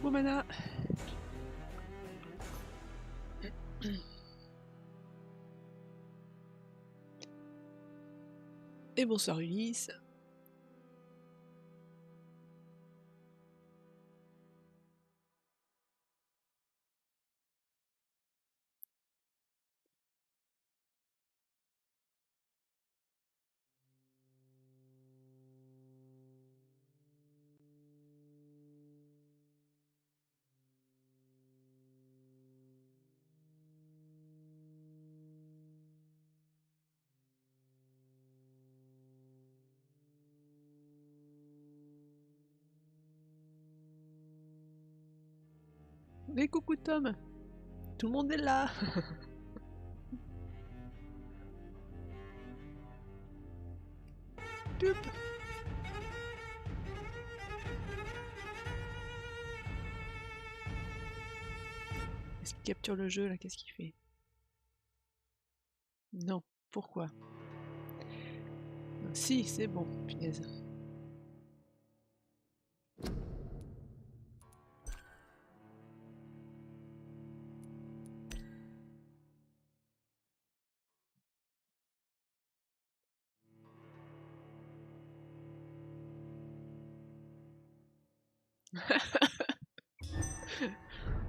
Coucou Mana. Et bonsoir Ulysse. Mais coucou Tom. Tout le monde est là. Tup. Est-ce qu'il capture le jeu là? Qu'est-ce qu'il fait? Non. Pourquoi? Si, c'est bon, punaise.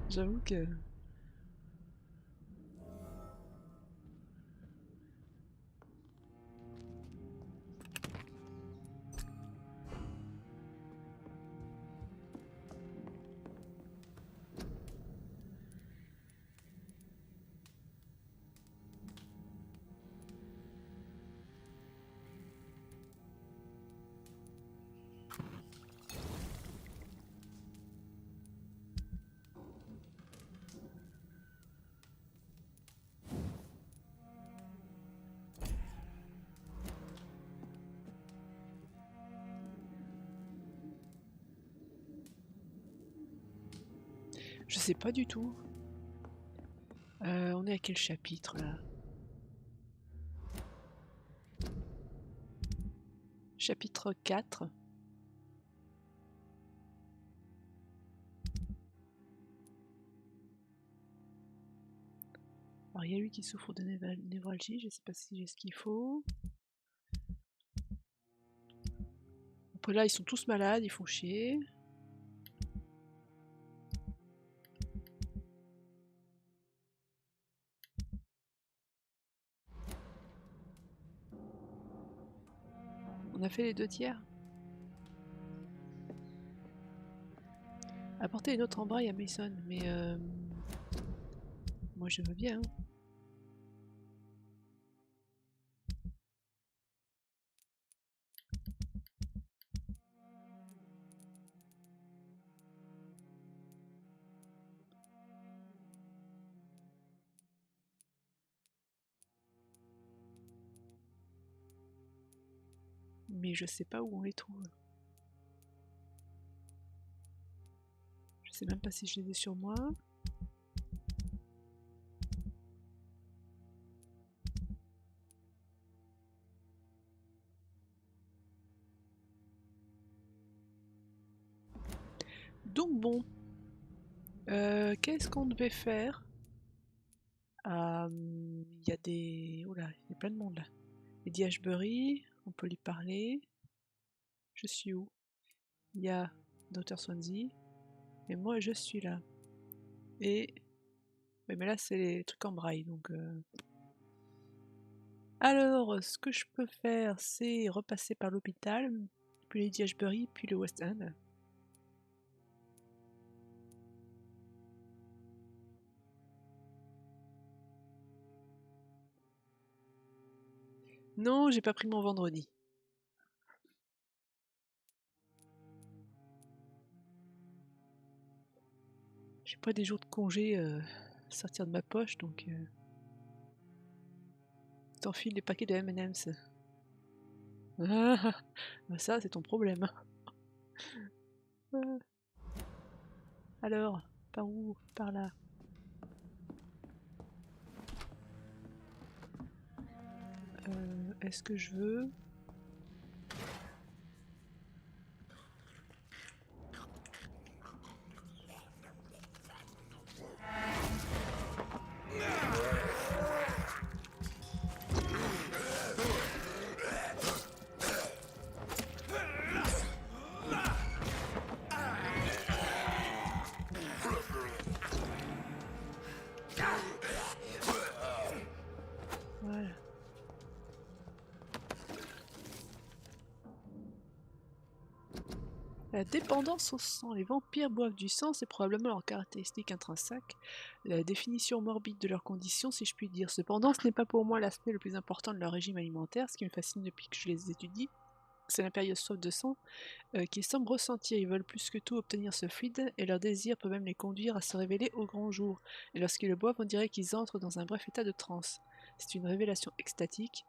J'avoue que... Je sais pas du tout. On est à quel chapitre là? Chapitre 4. Alors il y a lui qui souffre de névralgie, je sais pas si j'ai ce qu'il faut. Après là ils sont tous malades, ils font chier. On a fait les 2 tiers. Apporter une autre embraille à Mason, mais moi je veux bien. Hein. Mais je sais pas où on les trouve. Je sais même pas si je les ai sur moi. Donc bon, qu'est-ce qu'on devait faire? Il y a des... Oula, il y a plein de monde là. Lady Ashbury, on peut lui parler. Je suis où? Il y a Dr Swansea. Et moi je suis là. Et... Mais là c'est les trucs en braille donc... Alors, ce que je peux faire, c'est repasser par l'hôpital, puis Lady Ashbury, puis le West End. Non, j'ai pas pris mon vendredi. J'ai pas des jours de congé sortir de ma poche, donc t'enfiles des paquets de M&M's. Ah, bah ça, c'est ton problème. Alors, par où? Par là. Est-ce que je veux... La dépendance au sang. Les vampires boivent du sang, c'est probablement leur caractéristique intrinsèque, la définition morbide de leur condition, si je puis dire. Cependant, ce n'est pas pour moi l'aspect le plus important de leur régime alimentaire. Ce qui me fascine depuis que je les étudie, c'est l'impérieuse soif de sang qu'ils semblent ressentir. Ils veulent plus que tout obtenir ce fluide, et leur désir peut même les conduire à se révéler au grand jour. Et lorsqu'ils le boivent, on dirait qu'ils entrent dans un bref état de transe. C'est une révélation extatique.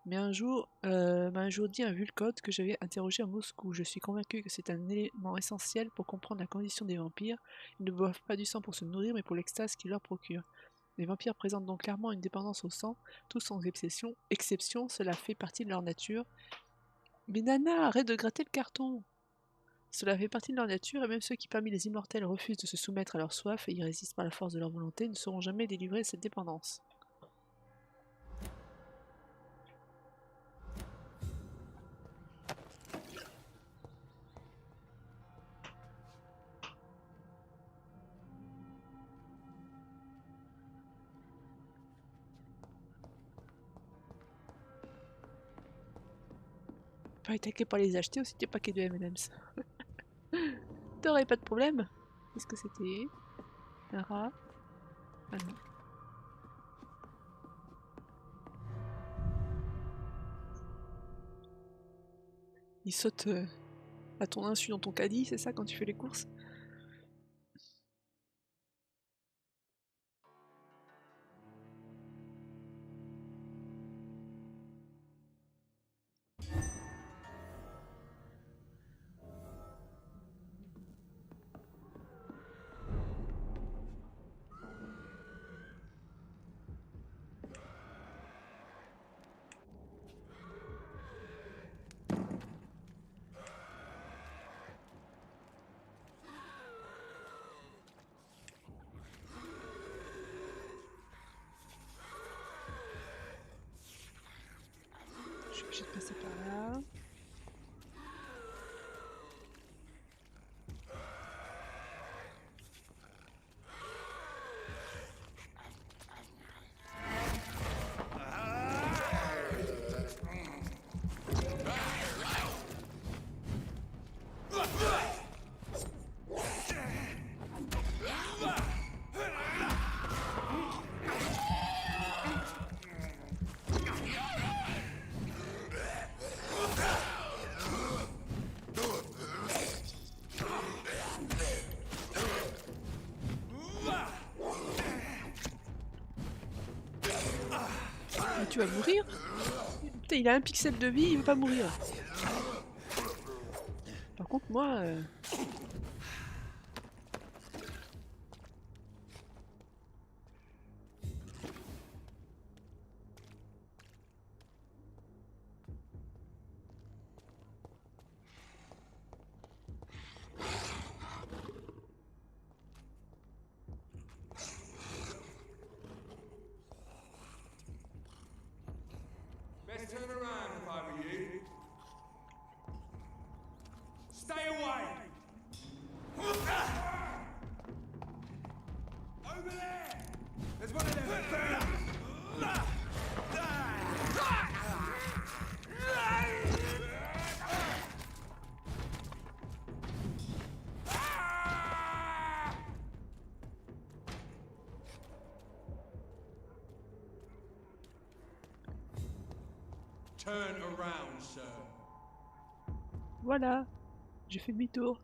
Mais un jour, m'a un jour dit un vulcote que j'avais interrogé à Moscou. Je suis convaincu que c'est un élément essentiel pour comprendre la condition des vampires. Ils ne boivent pas du sang pour se nourrir, mais pour l'extase qu'il leur procure. Les vampires présentent donc clairement une dépendance au sang, tous sans exception, cela fait partie de leur nature. Mais Nana, arrête de gratter le carton! Cela fait partie de leur nature, et même ceux qui parmi les immortels refusent de se soumettre à leur soif et y résistent par la force de leur volonté ne seront jamais délivrés de cette dépendance. Pas attaqué par les acheter aussi des paquets de M&M's. T'aurais pas de problème? Qu'est-ce que c'était? Un rat? Ah non. Il saute à ton insu dans ton caddie, c'est ça, quand tu fais les courses? Je suis obligée de passer par là. Mais tu vas mourir? Putain, il a un pixel de vie, il veut pas mourir. Par contre, moi... Best turn around if I were you. Stay away! Over there! There's one of them! Turn around, sir. Voilà, j'ai fait demi-tour.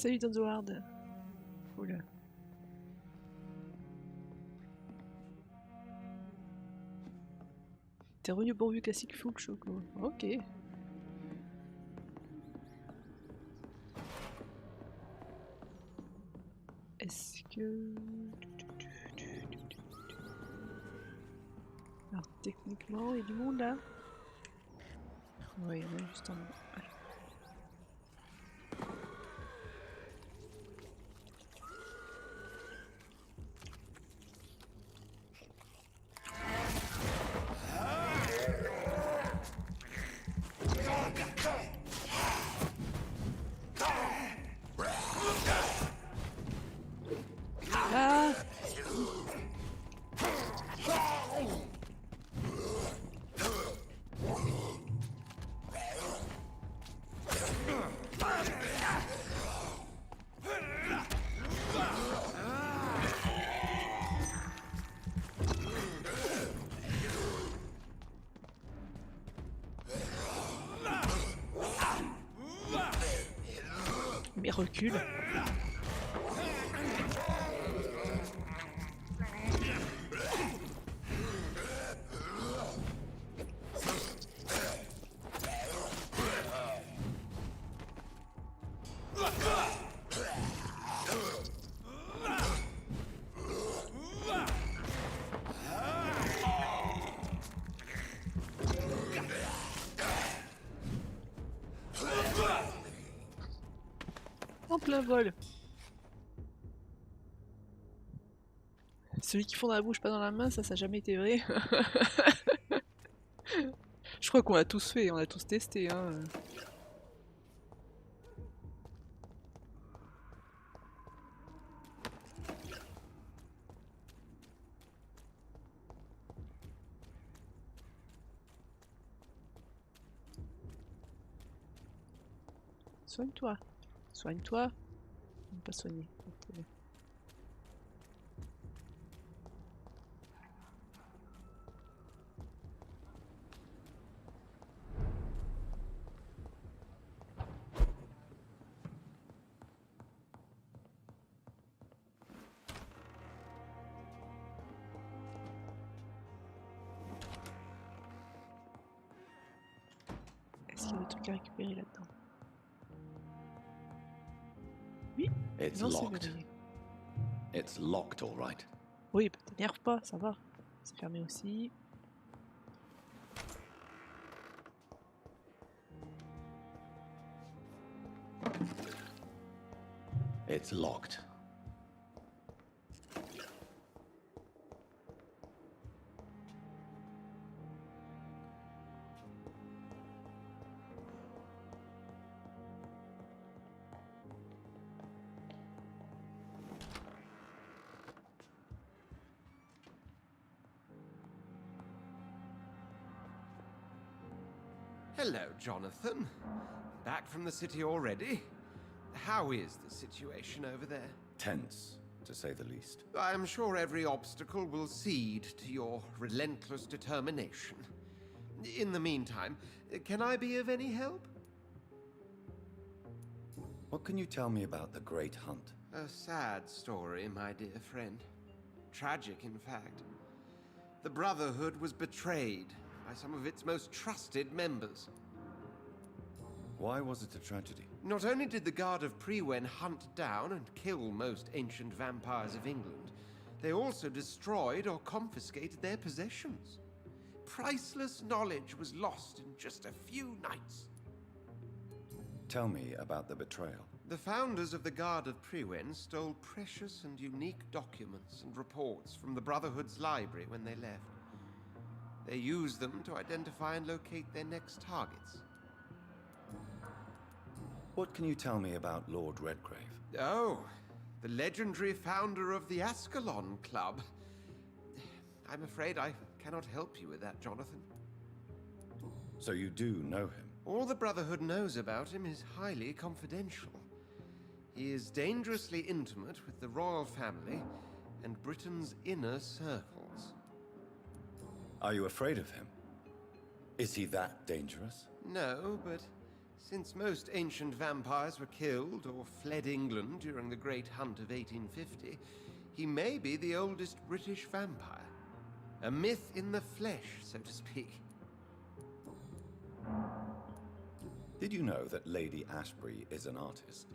Salut Donzoard. Oula. T'es revenu pourvu classique full choco. Ok. Est-ce que... Alors techniquement, il y a du monde là? Oui, il y en a juste en bas. Voilà. Ah! Mais recule. En plein vol. Celui qui fond dans la bouche, pas dans la main, ça a jamais été vrai. Je crois qu'on l'a tous fait, on l'a tous testé. Hein. Soigne-toi. Soigne-toi. Pas soigner. Très bien. Est-ce qu'il y a des trucs à récupérer là-dedans? Oui. It's Non, c'est locked. verrouillé. It's locked, all right. Oui, bah, t'énerve pas, ça va. C'est fermé aussi. It's locked. Hello, Jonathan. Back from the city already? How is the situation over there? Tense, to say the least. I'm sure every obstacle will cede to your relentless determination. In the meantime, can I be of any help? What can you tell me about the Great Hunt? A sad story, my dear friend. Tragic, in fact. The Brotherhood was betrayed by some of its most trusted members. Why was it a tragedy? Not only did the Guard of Prewen hunt down and kill most ancient vampires of England, they also destroyed or confiscated their possessions. Priceless knowledge was lost in just a few nights. Tell me about the betrayal. The founders of the Guard of Prewen stole precious and unique documents and reports from the Brotherhood's library when they left. They used them to identify and locate their next targets. What can you tell me about Lord Redgrave? Oh, the legendary founder of the Ascalon Club. I'm afraid I cannot help you with that, Jonathan. So you do know him? All the Brotherhood knows about him is highly confidential. He is dangerously intimate with the royal family and Britain's inner circles. Are you afraid of him? Is he that dangerous? No, but Since most ancient vampires were killed or fled England during the Great Hunt of 1850, he may be the oldest British vampire. A myth in the flesh, so to speak. Did you know that Lady Ashbury is an artist?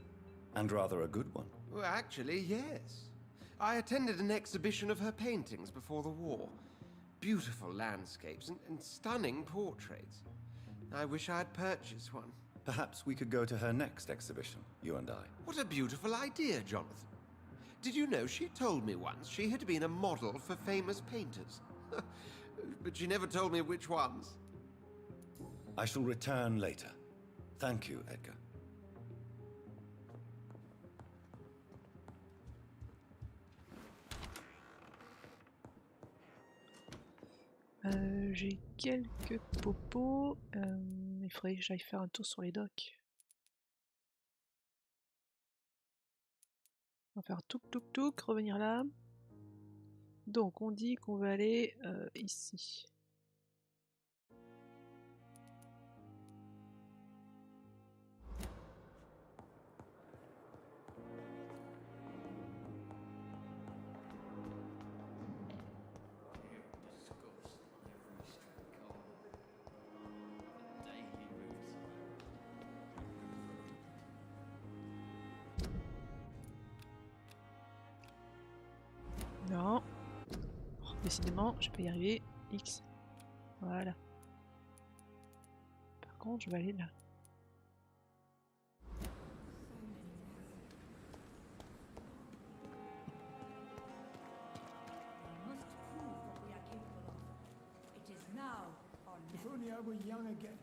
And rather a good one. Well, actually, yes. I attended an exhibition of her paintings before the war. Beautiful landscapes and stunning portraits. I wish I'd purchased one. Perhaps we could go to her next exhibition, you and I. What a beautiful idea, Jonathan. Did you know she told me once she had been a model for famous painters? But she never told me which ones. I shall return later. Thank you, Edgar. J'ai quelques popos. Il faudrait que j'aille faire un tour sur les docks. On va faire touk, revenir là. Donc on dit qu'on va aller ici. Non. Oh, décidément, je peux y arriver. X. Voilà. Par contre, je vais aller là. If only I were young again.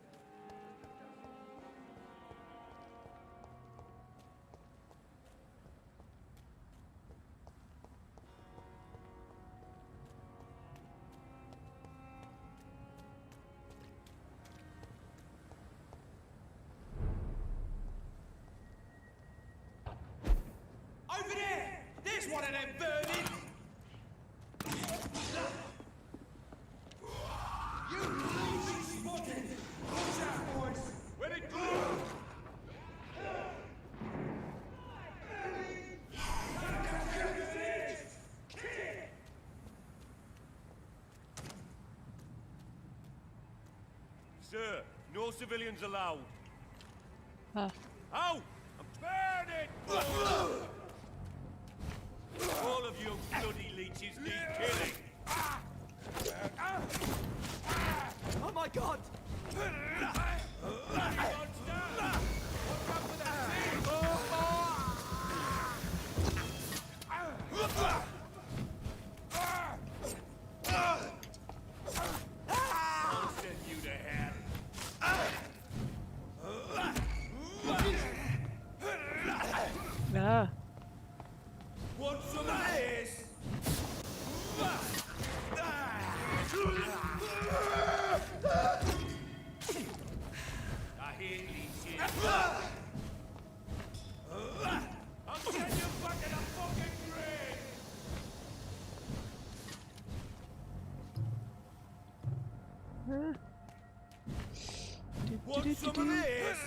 Over there! There's one of them burning! You been spotted! Watch out, boys! Where it go? Sir, no civilians allowed. Ah. Out! I'm burning! All of you bloody leeches need killing. Oh my god! I'll send you to hell. Là. Want some of this? I hate leeches. I'll send you back in a fucking grave. Want some of this?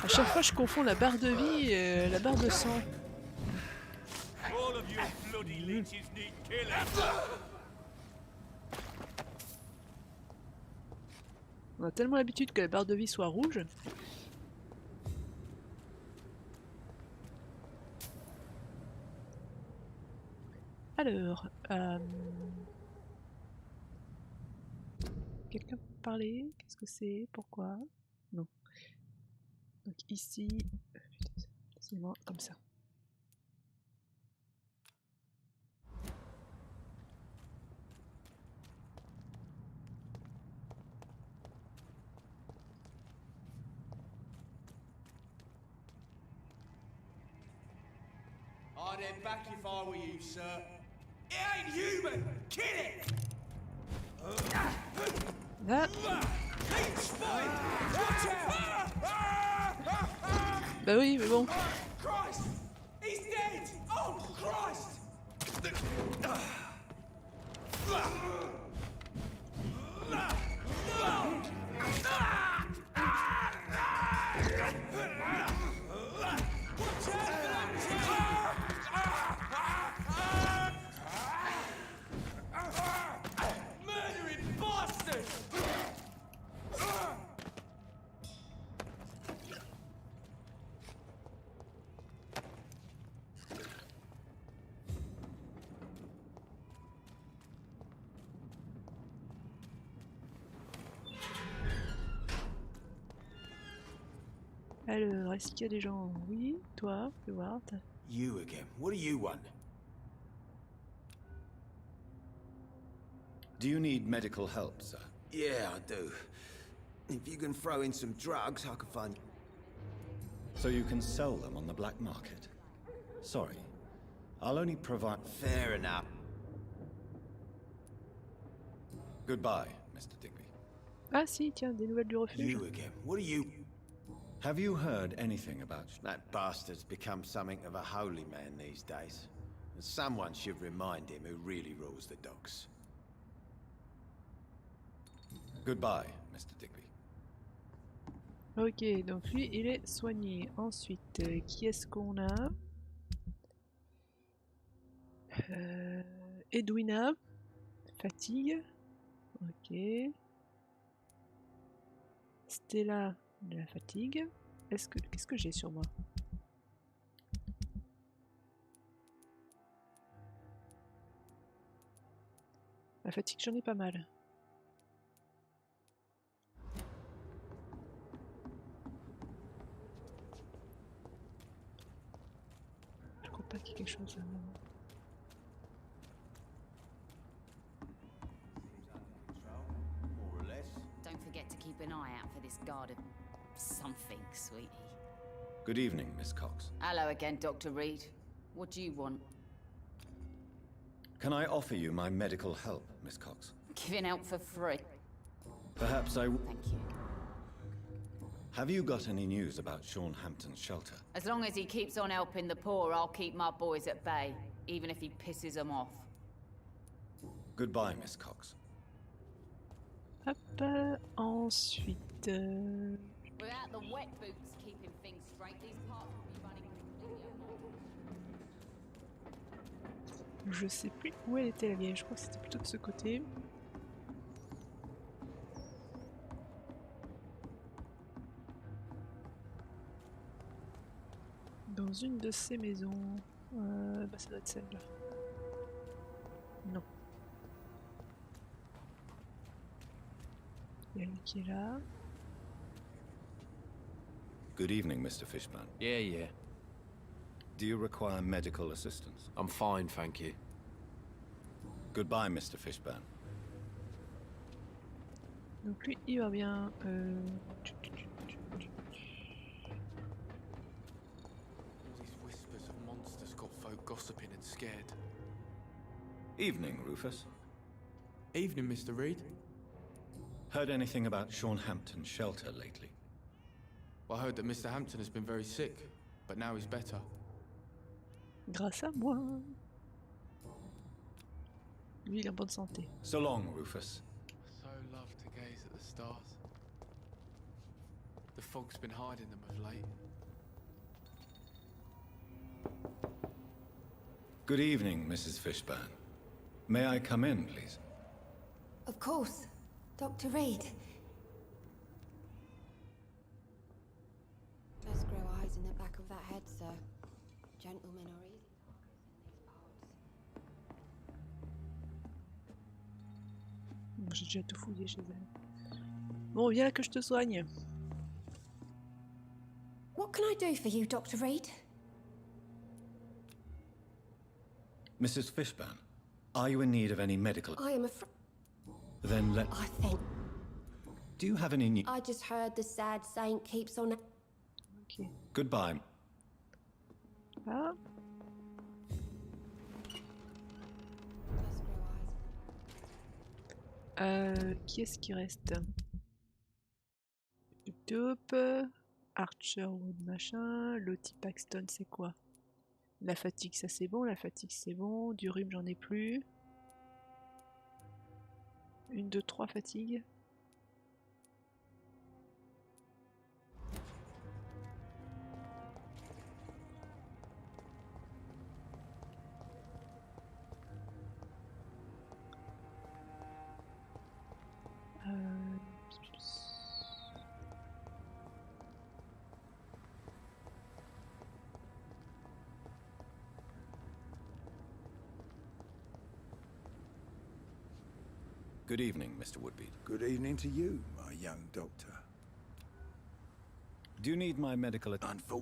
À chaque fois, je confonds la barre de vie et la barre de sang. All of you bloody leeches need killing. On a tellement l'habitude que la barre de vie soit rouge. Alors, quelqu'un peut parler? Qu'est-ce que c'est? Pourquoi? Non. Donc ici, c'est moi comme ça. I'd head back if I were you, sir. It ain't human! Kill it! Là, Keep spotted! Watch out! bah oui, mais bon. Christ! He's dead! Oh, Christ! Murdering bastard! Alors, est-ce qu'il y a des gens? Oui, toi, fais voir. You again. What do you want? Do you need medical help, sir? Yeah, I do. If you can throw in some drugs, I can find... So you can sell them on the black market? Sorry. I'll only provide... Fair enough. Goodbye, Mr. Digby. Ah si, tiens, des nouvelles du refuge. You again. What do you... Have you heard anything about... That bastard's become something of a holy man these days. And someone should remind him who really rules the docks. Goodbye, Mr. Digby. Ok, donc lui, il est soigné. Ensuite, qui est-ce qu'on a? Edwina. Fatigue. Ok. Stella, de la fatigue. Qu'est-ce que j'ai sur moi? La fatigue, j'en ai pas mal. Je crois pas qu'il y ait quelque chose là. More or less. Don't forget to keep an eye out for this guard of something, sweetie. Good evening, Miss Cox. Hello again, Dr. Reed. What do you want? Can I offer you my medical help, Miss Cox? Giving out for free. Perhaps Thank you. Have you got any news about Sean Hampton's shelter? As long as he keeps on helping the poor, I'll keep my boys at bay, even if he pisses them off. Goodbye, Miss Cox. Hop, ensuite... Without the wet boots keeping things straight, these parts will be running completely amok. Je sais plus où elle était la vieille, je crois que c'était plutôt de ce côté. Dans une de ces maisons. Bah ça doit être celle-là. Non. Il y a lui qui est là. Good evening, Mr. Fishburne. Yeah. Do you require medical assistance? I'm fine, thank you. Goodbye, Mr. Fishburne. Donc lui il va bien. All these whispers of monsters got folk gossiping and scared. Evening, Rufus. Evening, Mr. Reed. Heard anything about Sean Hampton's shelter lately? Well, I heard that Mr. Hampton has been very sick, but now he's better. Grâce à moi. Lui il est en bonne santé. So long, Rufus. So love to gaze at the stars. The fog's been hiding them of late. Good evening, Mrs. Fishburne. May I come in, please? Of course. Dr. Reed. Does grow eyes in the back of that head, sir. Gentlemen are easy talkers in these parts. Bon, j'ai déjà tout fouillé chez elle. Bon, viens que je te soigne. What can I do for you, Dr. Reed? Mrs. Fishburne, are you in need of any medical... I am afraid... Then let... I think... Do you have any new... I just heard the sad saint keeps on... Ok. Goodbye. Ah. Does grow eyes. Qui est-ce qui reste? Top. Archerwood machin. Lottie Paxton c'est quoi? La fatigue ça c'est bon, la fatigue c'est bon. Du rhume j'en ai plus. 1, 2, 3 fatigue. Good evening, Mr. Woodbeat. Good evening to you, my young doctor. Do you need my medical attention?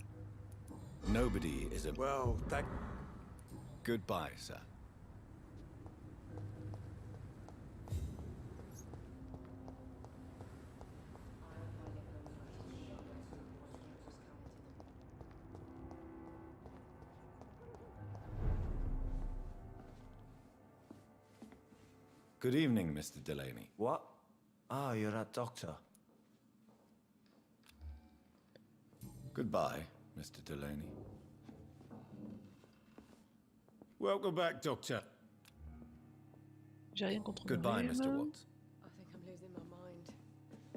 Nobody is a... Well, that... Goodbye, sir. Good evening, Mr. Delaney. What? Ah, you're that doctor. Goodbye, Mr. Delaney. Welcome back, Doctor. J'ai rien contre le Goodbye, rhume. Mr. Watts. I think I'm losing my mind.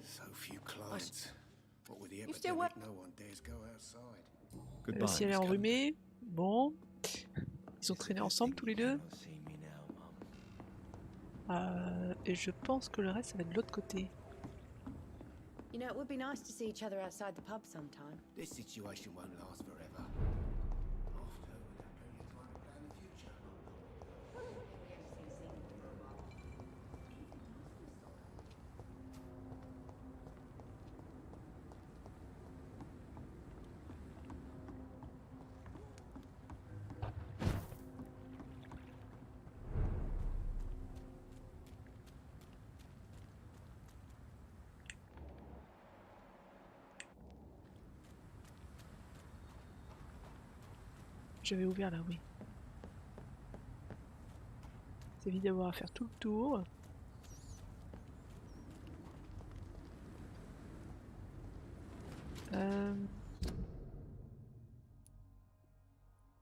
So few clients. What with the You still epidemic, work? no one dares go outside. Goodbye, Si elle est Miss Campbell. enrhumée, bon. Ils ont traîné ensemble tous les deux. Et je pense que le reste, ça va être de l'autre côté. You know, it would be nice to see each other outside the pub sometime. This situation won't last forever. J'avais ouvert là, oui. C'est vite d'avoir à faire tout le tour.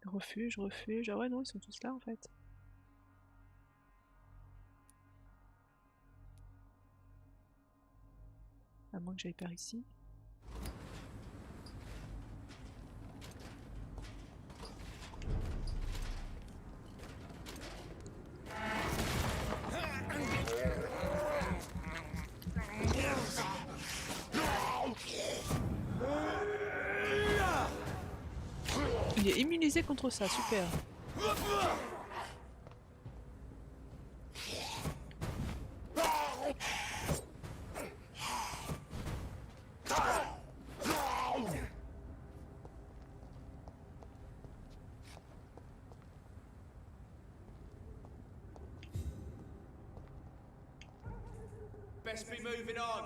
Refuge, refuge. Ah ouais, non, ils sont tous là en fait. À moins que j'aille par ici. Il est immunisé contre ça, super. Best be moving on.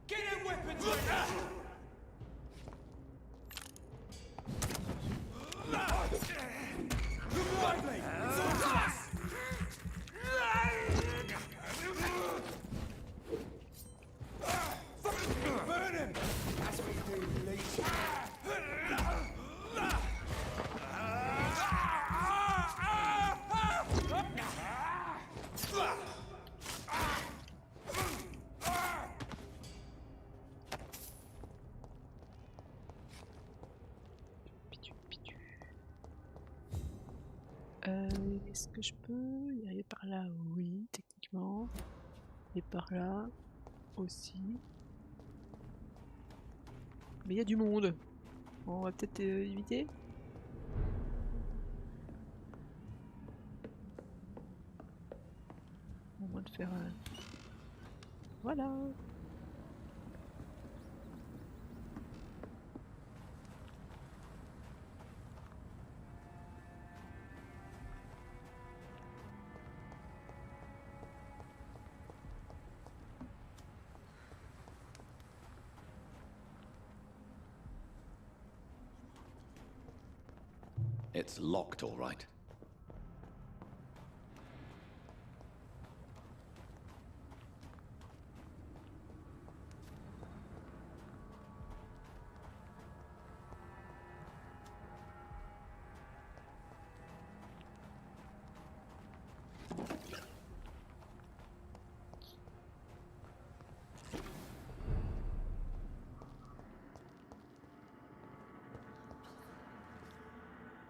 Get them weapons ready. Lively! Burn him! As we do, leech. Est-ce que je peux y arriver par là? Oui, techniquement. Et par là aussi. Mais il y a du monde. Bon, on va peut-être éviter. Au moins de faire... Voilà. It's locked, all right.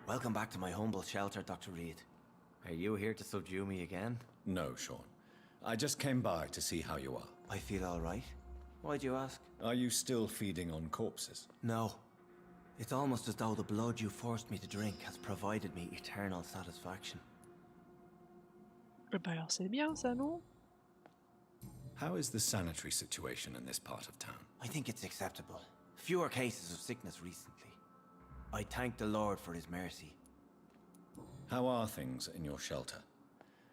Welcome back to my humble shelter, Dr. Reed. Are you here to subdue me again? No, Sean. I just came by to see how you are. I feel all right. Why'd you ask? Are you still feeding on corpses? No. It's almost as though the blood you forced me to drink has provided me eternal satisfaction. Bah alors c'est bien ça, non? How is the sanitary situation in this part of town? I think it's acceptable. Fewer cases of sickness recently. I thank the Lord for his mercy. How are things in your shelter?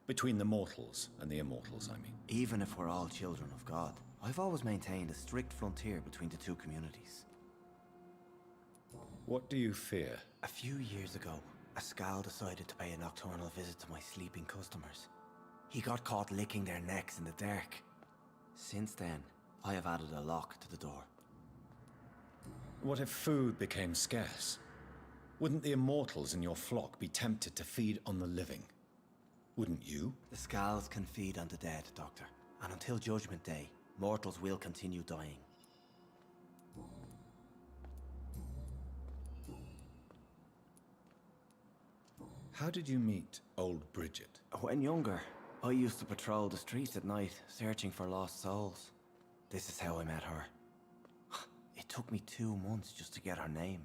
Between the mortals and the immortals, I mean. Even if we're all children of God, I've always maintained a strict frontier between the two communities. What do you fear? A few years ago, a Skal decided to pay a nocturnal visit to my sleeping customers. He got caught licking their necks in the dark. Since then, I have added a lock to the door. What if food became scarce? Wouldn't the immortals in your flock be tempted to feed on the living? Wouldn't you? The Skals can feed on the dead, Doctor. And until Judgment Day, mortals will continue dying. How did you meet old Bridget? When younger, I used to patrol the streets at night, searching for lost souls. This is how I met her. It took me 2 months just to get her name.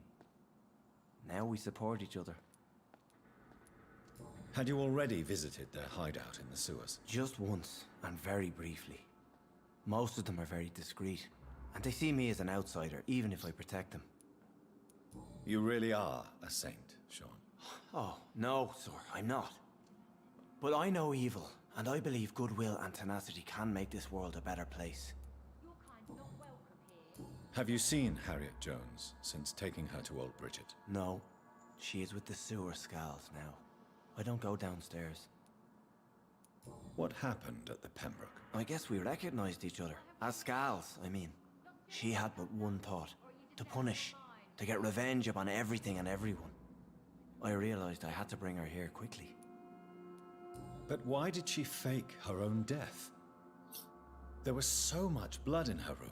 Now we support each other. Had you already visited their hideout in the sewers? Just once, and very briefly. Most of them are very discreet, and they see me as an outsider, even if I protect them. You really are a saint, Sean. Oh, no, sir, I'm not. But I know evil, and I believe goodwill and tenacity can make this world a better place. Have you seen Harriet Jones since taking her to old Bridget? No, she is with the sewer Skals now. I don't go downstairs. What happened at the Pembroke? I guess we recognized each other. As Skals, I mean. She had but one thought. To punish. To get revenge upon everything and everyone. I realized I had to bring her here quickly. But why did she fake her own death? There was so much blood in her room.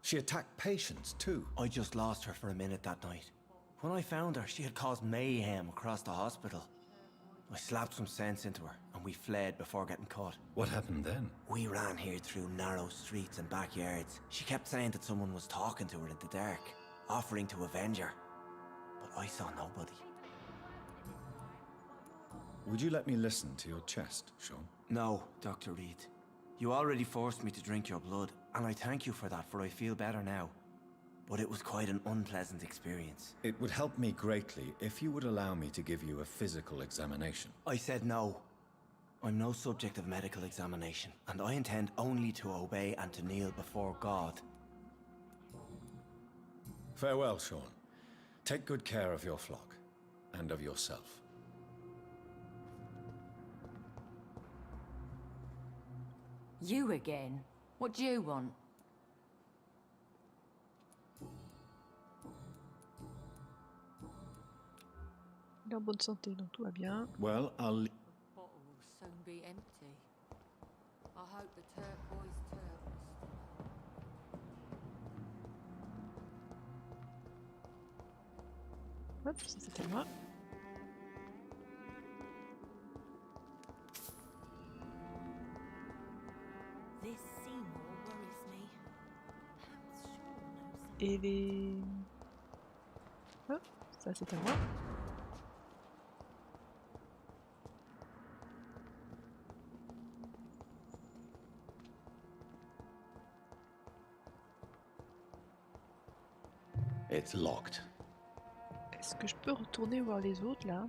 She attacked patients, too. I just lost her for a minute that night. When I found her, she had caused mayhem across the hospital. I slapped some sense into her, and we fled before getting caught. What happened then? We ran here through narrow streets and backyards. She kept saying that someone was talking to her in the dark, offering to avenge her. But I saw nobody. Would you let me listen to your chest, Sean? No, Dr. Reed. You already forced me to drink your blood, and I thank you for that, for I feel better now. But it was quite an unpleasant experience. It would help me greatly if you would allow me to give you a physical examination. I said no. I'm no subject of medical examination, and I intend only to obey and to kneel before God. Farewell, Sean. Take good care of your flock, and of yourself. You again? What do you want? Il est en bonne santé, donc tout va bien. Well, I'll... The bottle will soon be empty. I hope the turquoise turtle is Hop, ça c'était moi. This Seymour worries me. Perhaps Sean knows something. Et les... Hop, ça c'est à moi. It's locked. Est-ce que je peux retourner voir les autres là?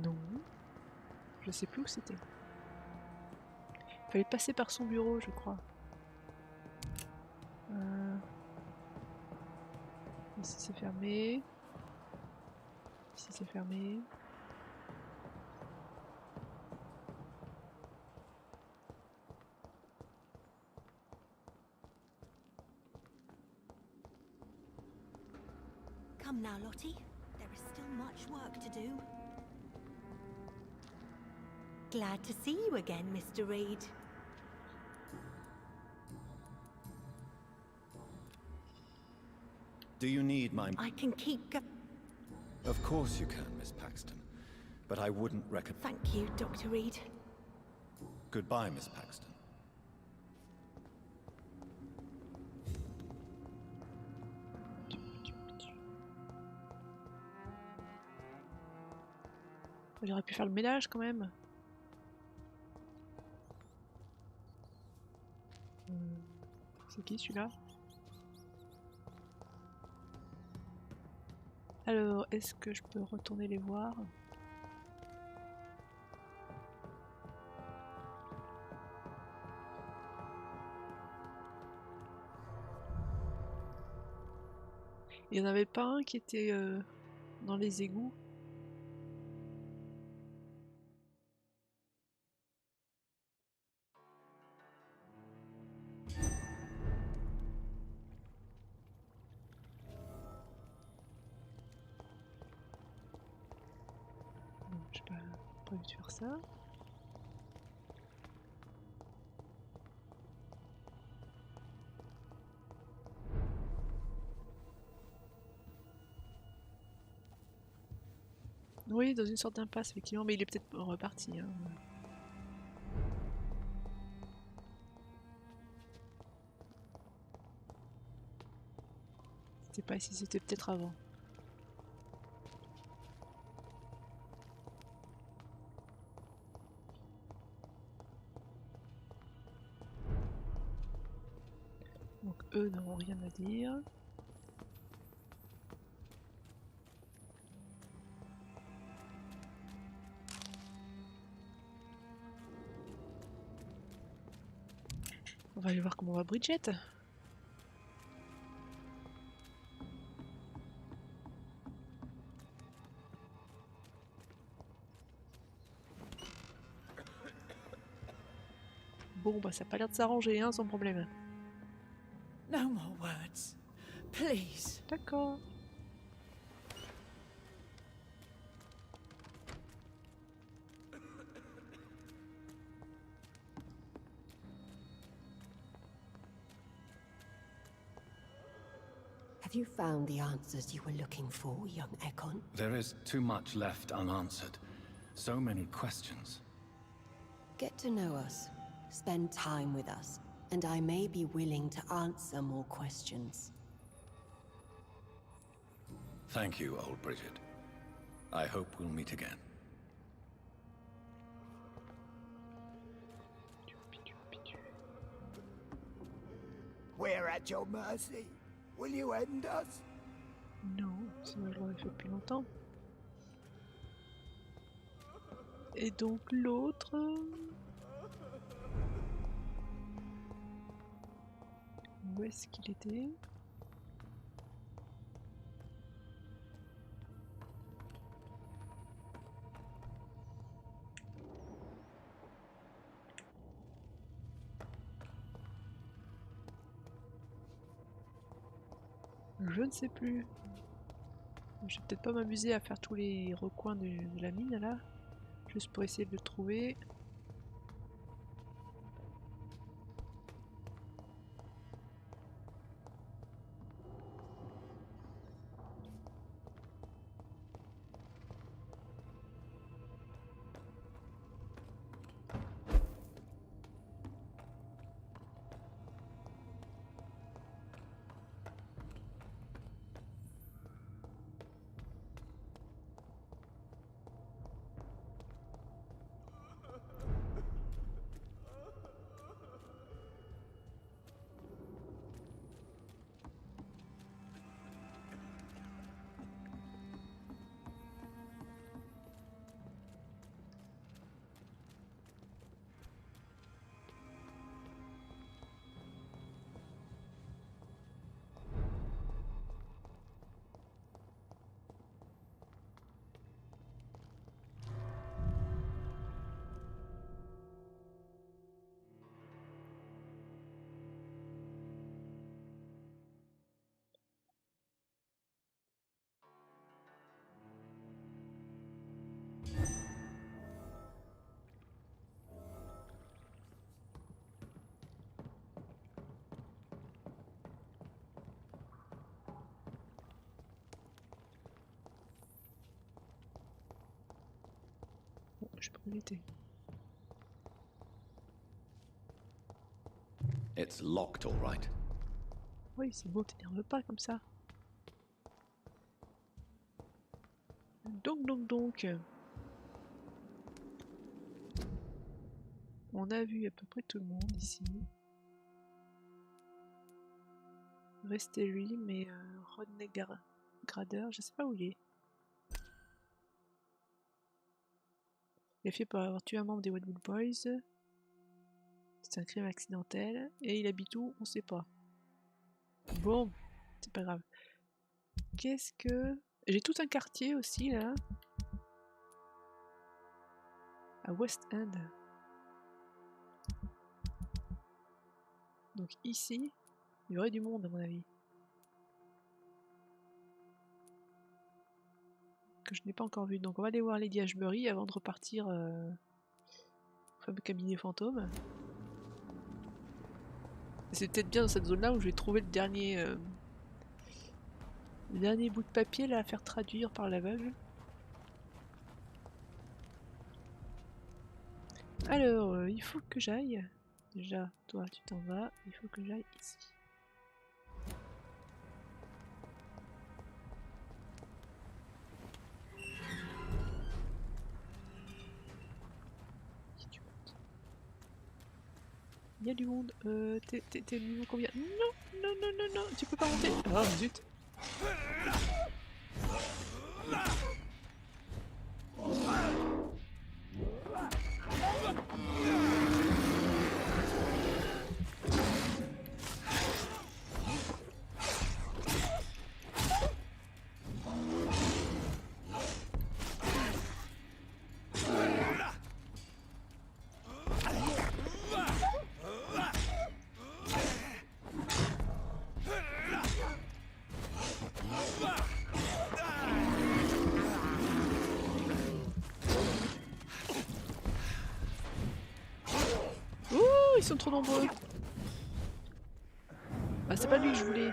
Non. Je sais plus où c'était. Fallait passer par son bureau, je crois. Ici c'est fermé. Ici c'est fermé. Come now, Lottie. There is still much work to do. Glad to see you again, Mr. Reed. Do you need my... I can keep Of course you can, Miss Paxton. But I wouldn't recommend... Thank you, Dr. Reed. Goodbye, Miss Paxton. J'aurais pu faire le ménage quand même. C'est qui celui-là? Alors, est-ce que je peux retourner les voir? Il n'y en avait pas un qui était dans les égouts? Non, je sais pas envie de faire ça. Oui, dans une sorte d'impasse, effectivement, mais il est peut-être reparti. Hein. C'était pas ici, c'était peut-être avant. Donc eux n'auront rien à dire. On va aller voir comment va Bridget. Bon, bah ça a pas l'air de s'arranger, hein, sans problème. No more words. Please. D'accord. Have you found the answers you were looking for, young Ekon? There is too much left unanswered. So many questions. Get to know us. Spend time with us. And I may be willing to answer more questions. Thank you, old Bridget. I hope we'll meet again. We're at your mercy. Will you end us? Non, sinon je l'aurais fait depuis longtemps. Et donc l'autre... Où est-ce qu'il était? Je ne sais plus. Je vais peut-être pas m'amuser à faire tous les recoins de la mine là. Juste pour essayer de le trouver. Bon, je peux l'éviter. It's locked, all right. Oui, c'est bon, t'énerve pas comme ça. Donc. On a vu à peu près tout le monde ici. Restait lui, mais Rodney Grader, je sais pas où il est. Il est fait pour avoir tué un membre des Wetwood Boys. C'est un crime accidentel. Et il habite où? On sait pas. Bon, c'est pas grave. Qu'est-ce que... J'ai tout un quartier aussi là. À West End. Donc ici, il y aurait du monde à mon avis. Que je n'ai pas encore vu. Donc on va aller voir Lady Ashbury avant de repartir au fameux cabinet fantôme. C'est peut-être bien dans cette zone là où je vais trouver le dernier bout de papier là à faire traduire par l'aveugle. Alors, il faut que j'aille. Déjà, toi tu t'en vas. Il faut que j'aille ici. Il y a du monde. T'es niveau combien? Non, non, non, non, non, tu peux pas monter. Oh zut. Ils sont trop nombreux. Ah, c'est pas lui que je voulais.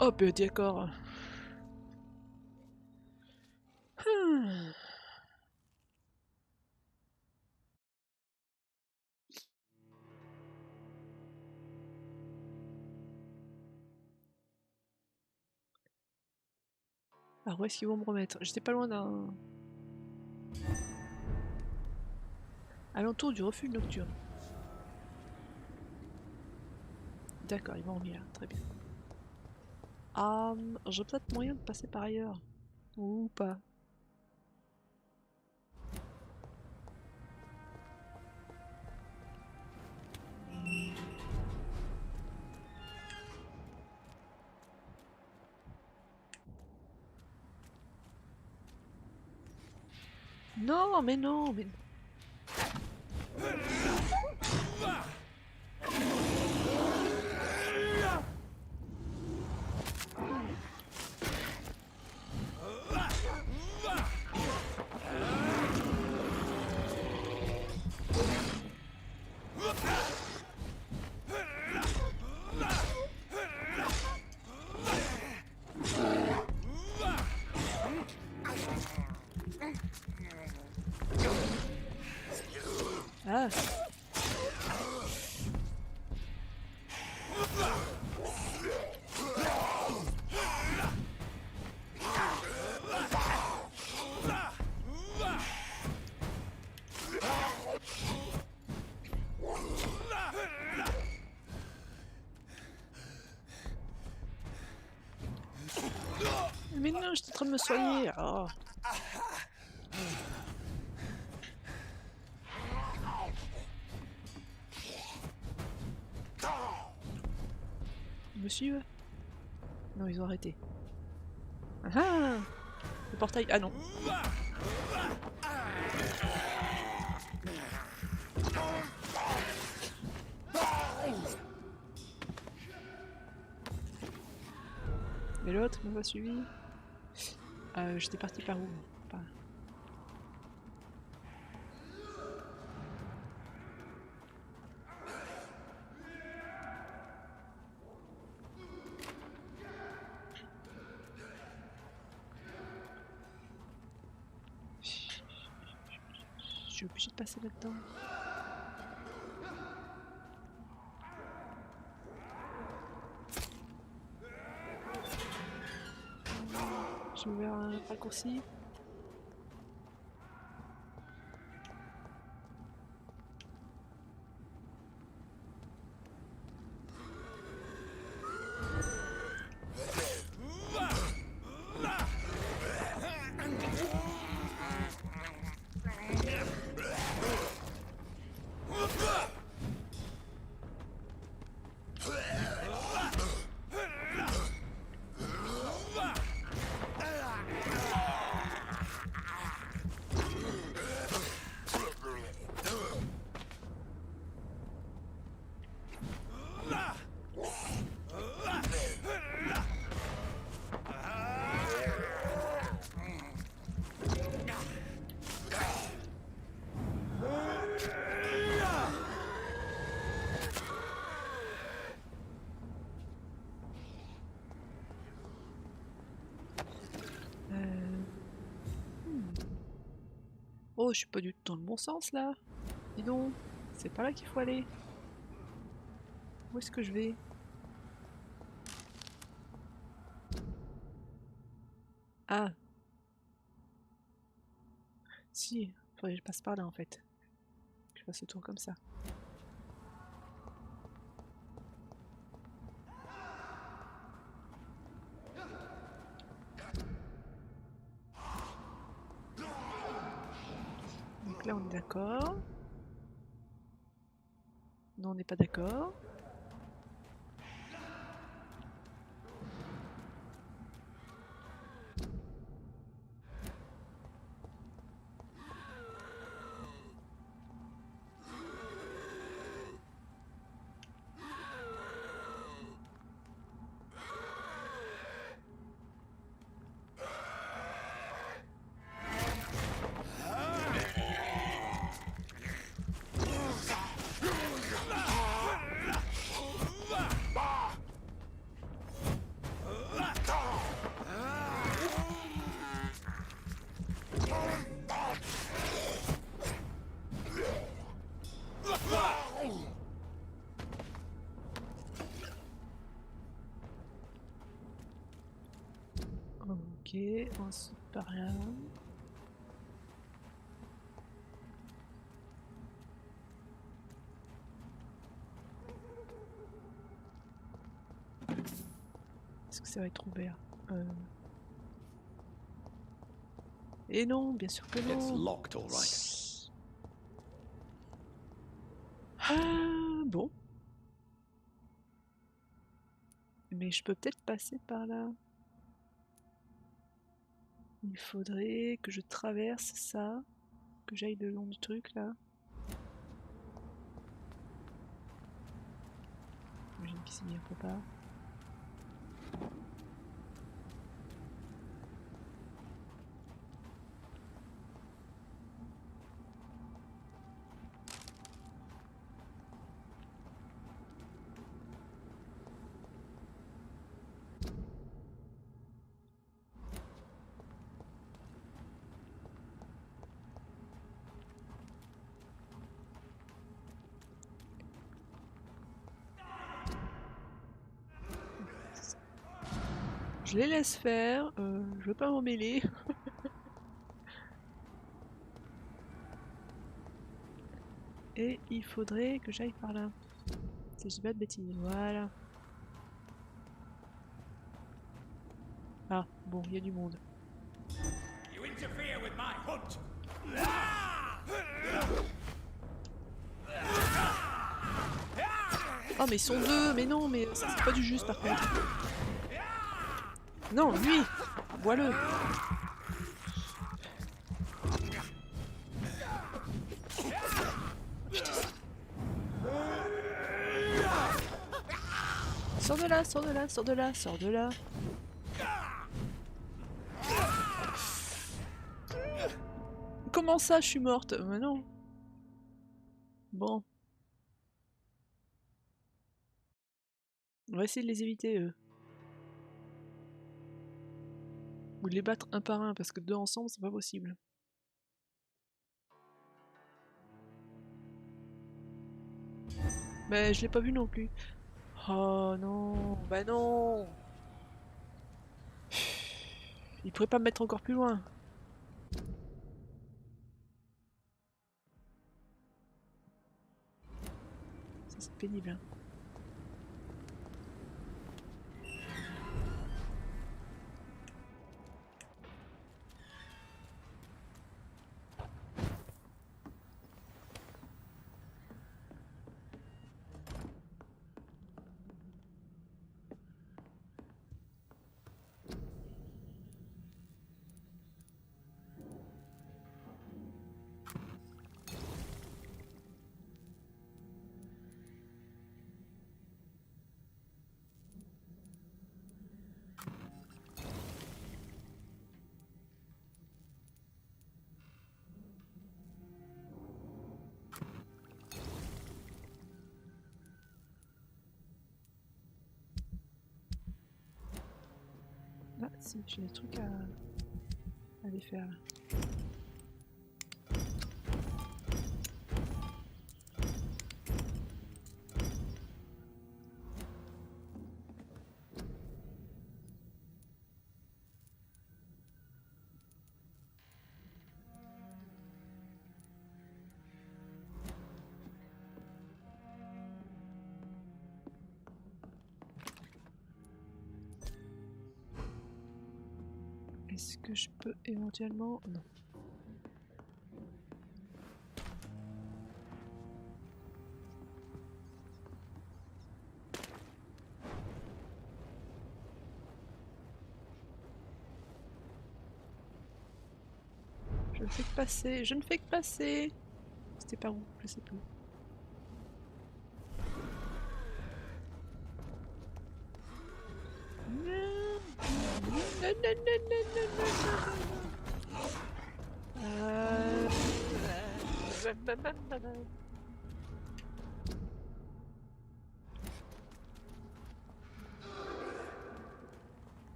Oh, ben d'accord. Alors où est-ce qu'ils vont me remettre? J'étais pas loin d'un... Alentour du refuge nocturne. D'accord, ils m'ont remis là, très bien. J'ai peut-être moyen de passer par ailleurs. Ou pas. Non, mais non, mais... Ah. Mais non, j'étais en train de me soigner. Oh. Ils me suivent? Non, ils ont arrêté. Ah ah! Le portail... Ah non. Et l'autre m'a pas suivi. J'étais parti par où? Par... Je suis obligée de passer là-dedans. J'ai ouvert un raccourci. Oh, je suis pas du tout dans le bon sens là. Dis donc, c'est pas là qu'il faut aller. Où est-ce que je vais? Ah. Si, faudrait que je passe par là en fait. Que je fasse le tour comme ça. Donc là on est d'accord. Non, on n'est pas d'accord. Ok, ensuite par là. Est-ce que ça va être ouvert? Et non, bien sûr que non. It's locked, all right. Ah, bon. Mais je peux peut-être passer par là. Il faudrait que je traverse ça, que j'aille le long du truc là. J'imagine qu'il s'y n'y faut pas. Je les laisse faire, je veux pas m'en mêler. Et il faudrait que j'aille par là. Si je dis pas de bêtises, voilà. Ah, bon, il y a du monde. You interfere with my hunt. Oh mais ils sont deux, mais non, mais ça c'est pas du juste par contre. Non, lui, vois-le. Sors de là, sors de là, sors de là, sors de là. Comment ça, je suis morte? Mais non. Bon. On va essayer de les éviter, eux. Ou de les battre un par un, parce que deux ensemble, c'est pas possible. Mais je l'ai pas vu non plus. Oh non, bah non. Il pourrait pas me mettre encore plus loin. Ça c'est pénible. Hein. Ah si, j'ai des trucs à aller faire là. Est-ce que je peux éventuellement... Non. Je ne fais que passer, je ne fais que passer. C'était par où? Je sais plus.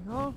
Non.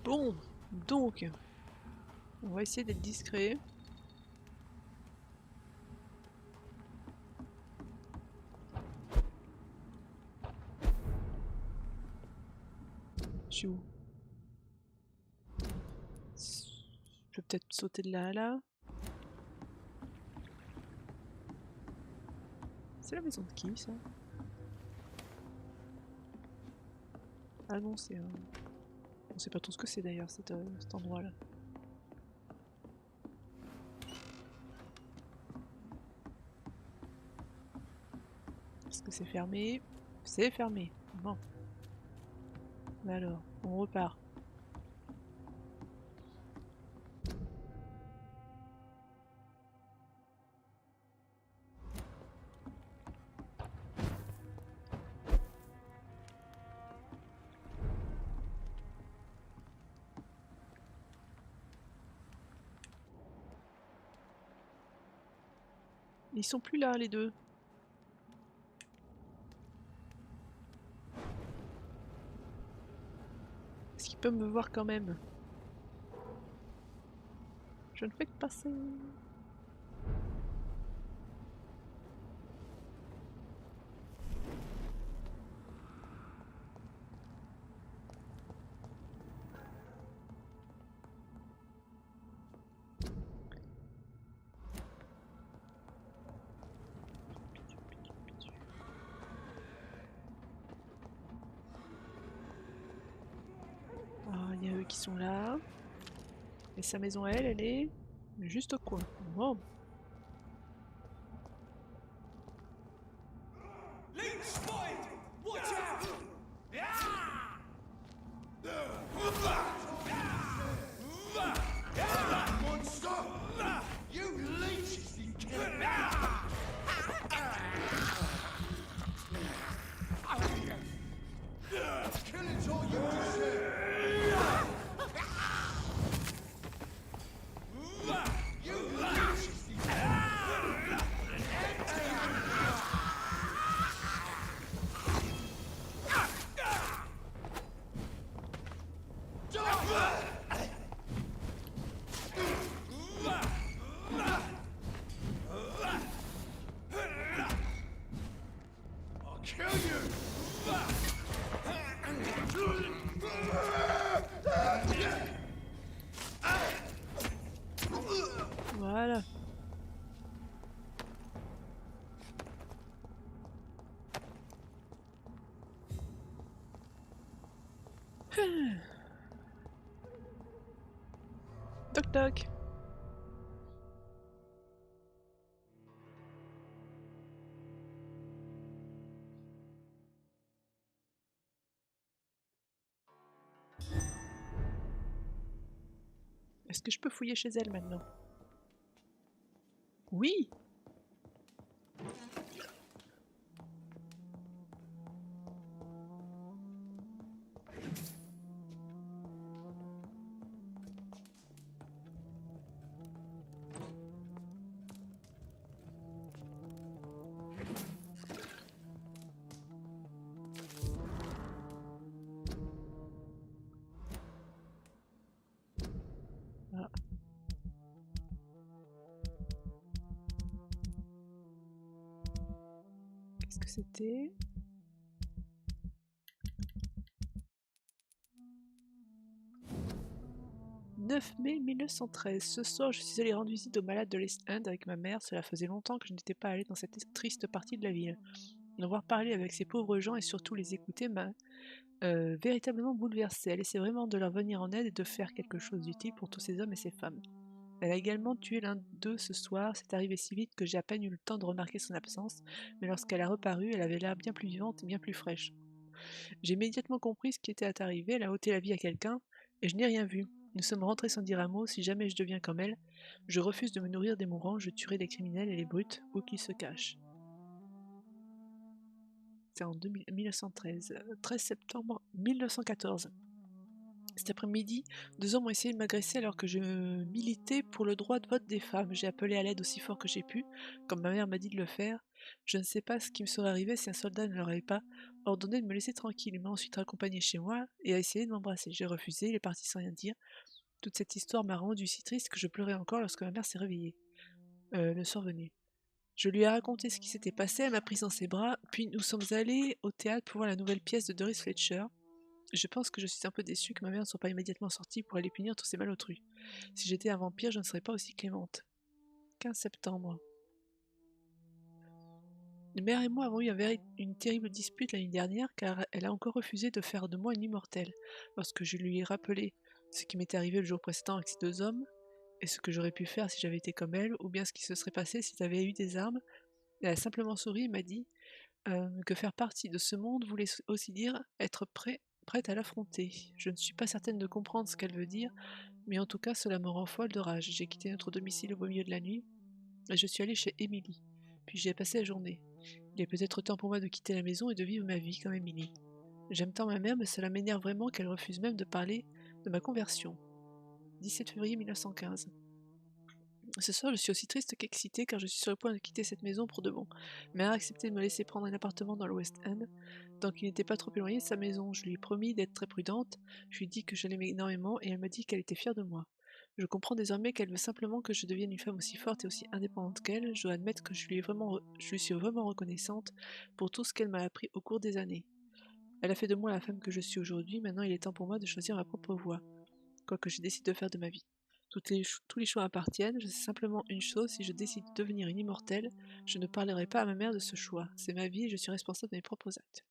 Bon, donc, on va essayer d'être discret. Je suis où? Je peux peut-être sauter de là à là. C'est la maison de qui ça? Ah non, c'est on sait pas trop ce que c'est d'ailleurs cet endroit là. Est-ce que c'est fermé? C'est fermé. Bon. Mais alors, on repart. Ils sont plus là les deux. peux me voir quand même. Je ne fais que passer. Ah, il y a eux qui sont là. Et sa maison, elle est juste au coin. Wow. Link spotted! Watch out! Monster! You leeches, you killing! Killing's all you deserve! You leeches, you I'll kill you! Voilà. Toc toc. Est-ce que je peux fouiller chez elle maintenant? Oui. Ah. Qu'est-ce que c'était? « 9 mai 1913. Ce soir, je suis allée rendre visite aux malades de l'East End avec ma mère. Cela faisait longtemps que je n'étais pas allée dans cette triste partie de la ville. Avoir parlé avec ces pauvres gens et surtout les écouter m'a véritablement bouleversée. Elle essaie vraiment de leur venir en aide et de faire quelque chose d'utile pour tous ces hommes et ces femmes. Elle a également tué l'un d'eux ce soir. C'est arrivé si vite que j'ai à peine eu le temps de remarquer son absence, mais lorsqu'elle a reparu, elle avait l'air bien plus vivante et bien plus fraîche. J'ai immédiatement compris ce qui était arrivé. Elle a ôté la vie à quelqu'un et je n'ai rien vu. Nous sommes rentrés sans dire un mot. Si jamais je deviens comme elle, je refuse de me nourrir des mourants. Je tuerai les criminels et les brutes où qu'ils se cachent. » C'est en 1913, 13 septembre 1914. Cet après-midi, 2 hommes ont essayé de m'agresser alors que je militais pour le droit de vote des femmes. J'ai appelé à l'aide aussi fort que j'ai pu, comme ma mère m'a dit de le faire. Je ne sais pas ce qui me serait arrivé si un soldat ne leur avait pas ordonné de me laisser tranquille. Il m'a ensuite raccompagné chez moi et a essayé de m'embrasser. J'ai refusé, il est parti sans rien dire. Toute cette histoire m'a rendu si triste que je pleurais encore lorsque ma mère s'est réveillée. Le soir venu. Je lui ai raconté ce qui s'était passé, elle m'a prise dans ses bras, puis nous sommes allés au théâtre pour voir la nouvelle pièce de Doris Fletcher. Je pense que je suis un peu déçue que ma mère ne soit pas immédiatement sortie pour aller punir tous ces malotrus. Si j'étais un vampire, je ne serais pas aussi clémente. 15 septembre. Ma mère et moi avons eu une terrible dispute l'année dernière car elle a encore refusé de faire de moi une immortelle. Lorsque je lui ai rappelé ce qui m'était arrivé le jour précédent avec ces 2 hommes, et ce que j'aurais pu faire si j'avais été comme elle, ou bien ce qui se serait passé si j'avais eu des armes, elle a simplement souri et m'a dit que faire partie de ce monde voulait aussi dire être prête à l'affronter. Je ne suis pas certaine de comprendre ce qu'elle veut dire, mais en tout cas cela me rend folle de rage. J'ai quitté notre domicile au beau milieu de la nuit, et je suis allée chez Emily, puis j'y ai passé la journée. Il est peut-être temps pour moi de quitter la maison et de vivre ma vie comme Emily. J'aime tant ma mère, mais cela m'énerve vraiment qu'elle refuse même de parler de ma conversion. 17 février 1915. Ce soir, je suis aussi triste qu'excitée car je suis sur le point de quitter cette maison pour de bon. Mère a accepté de me laisser prendre un appartement dans le West End, donc il n'était pas trop éloigné de sa maison. Je lui ai promis d'être très prudente, je lui ai dit que je l'aimais énormément et elle m'a dit qu'elle était fière de moi. Je comprends désormais qu'elle veut simplement que je devienne une femme aussi forte et aussi indépendante qu'elle. Je dois admettre que je lui suis vraiment reconnaissante pour tout ce qu'elle m'a appris au cours des années. Elle a fait de moi la femme que je suis aujourd'hui, maintenant il est temps pour moi de choisir ma propre voie, quoi que je décide de faire de ma vie. Tous les choix appartiennent, je sais simplement une chose, si je décide de devenir une immortelle, je ne parlerai pas à ma mère de ce choix. C'est ma vie et je suis responsable de mes propres actes.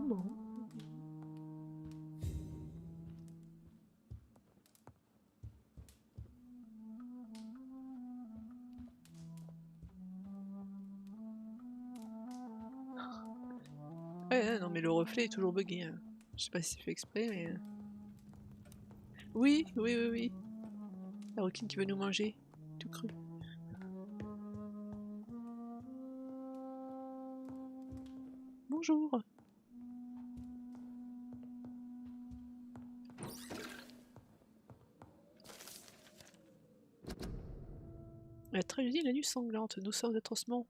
Bon. Ouais, non mais le reflet est toujours bugué. Hein. Je sais pas si c'est fait exprès, mais... Oui. La requine qui veut nous manger, tout cru. Bonjour. La tragédie de la nuit sanglante. Nous sommes atrocement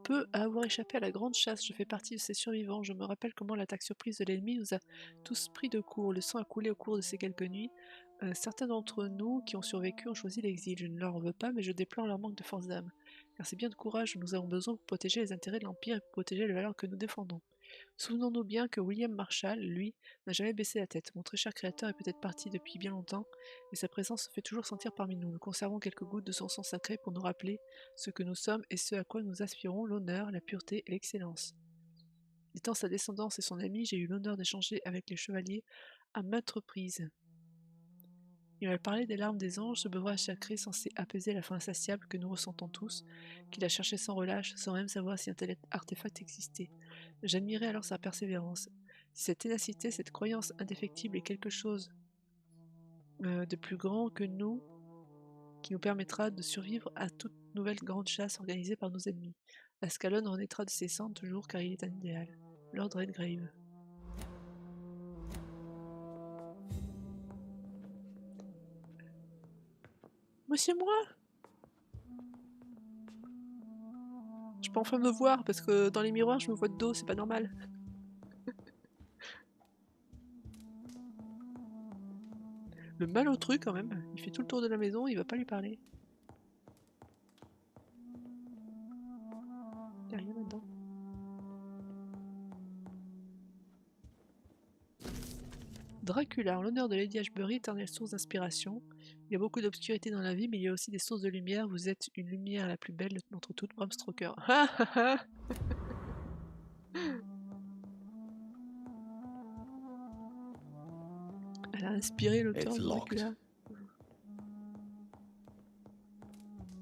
peu à avoir échappé à la grande chasse. Je fais partie de ces survivants. Je me rappelle comment l'attaque surprise de l'ennemi nous a tous pris de court. Le sang a coulé au cours de ces quelques nuits. Certains d'entre nous qui ont survécu ont choisi l'exil. Je ne leur en veux pas, mais je déplore leur manque de force d'âme. Car c'est bien de courage dont nous avons besoin pour protéger les intérêts de l'Empire et pour protéger les valeurs que nous défendons. Souvenons-nous bien que William Marshall, lui, n'a jamais baissé la tête. Mon très cher créateur est peut-être parti depuis bien longtemps, mais sa présence se fait toujours sentir parmi nous. Nous conservons quelques gouttes de son sang sacré pour nous rappeler ce que nous sommes et ce à quoi nous aspirons, l'honneur, la pureté et l'excellence. Étant sa descendance et son ami, j'ai eu l'honneur d'échanger avec les chevaliers à maintes reprises. Il m'a parlé des larmes des anges, ce besoin sacré censé apaiser la faim insatiable que nous ressentons tous, qu'il a cherché sans relâche, sans même savoir si un tel artefact existait. J'admirais alors sa persévérance. Si cette ténacité, cette croyance indéfectible est quelque chose de plus grand que nous, qui nous permettra de survivre à toute nouvelle grande chasse organisée par nos ennemis. Ascalon renaîtra de ses cendres toujours car il est un idéal. Lord Redgrave. Mais c'est moi! Je peux enfin me voir parce que dans les miroirs je me vois de dos, c'est pas normal. Le malotru quand même, il fait tout le tour de la maison, il va pas lui parler. Y'a rien là-dedans. Dracula, en l'honneur de Lady Ashbury, éternelle source d'inspiration. Il y a beaucoup d'obscurité dans la vie, mais il y a aussi des sources de lumière. Vous êtes une lumière la plus belle d'entre toutes, Bram Stoker. Elle a inspiré l'auteur de Dracula.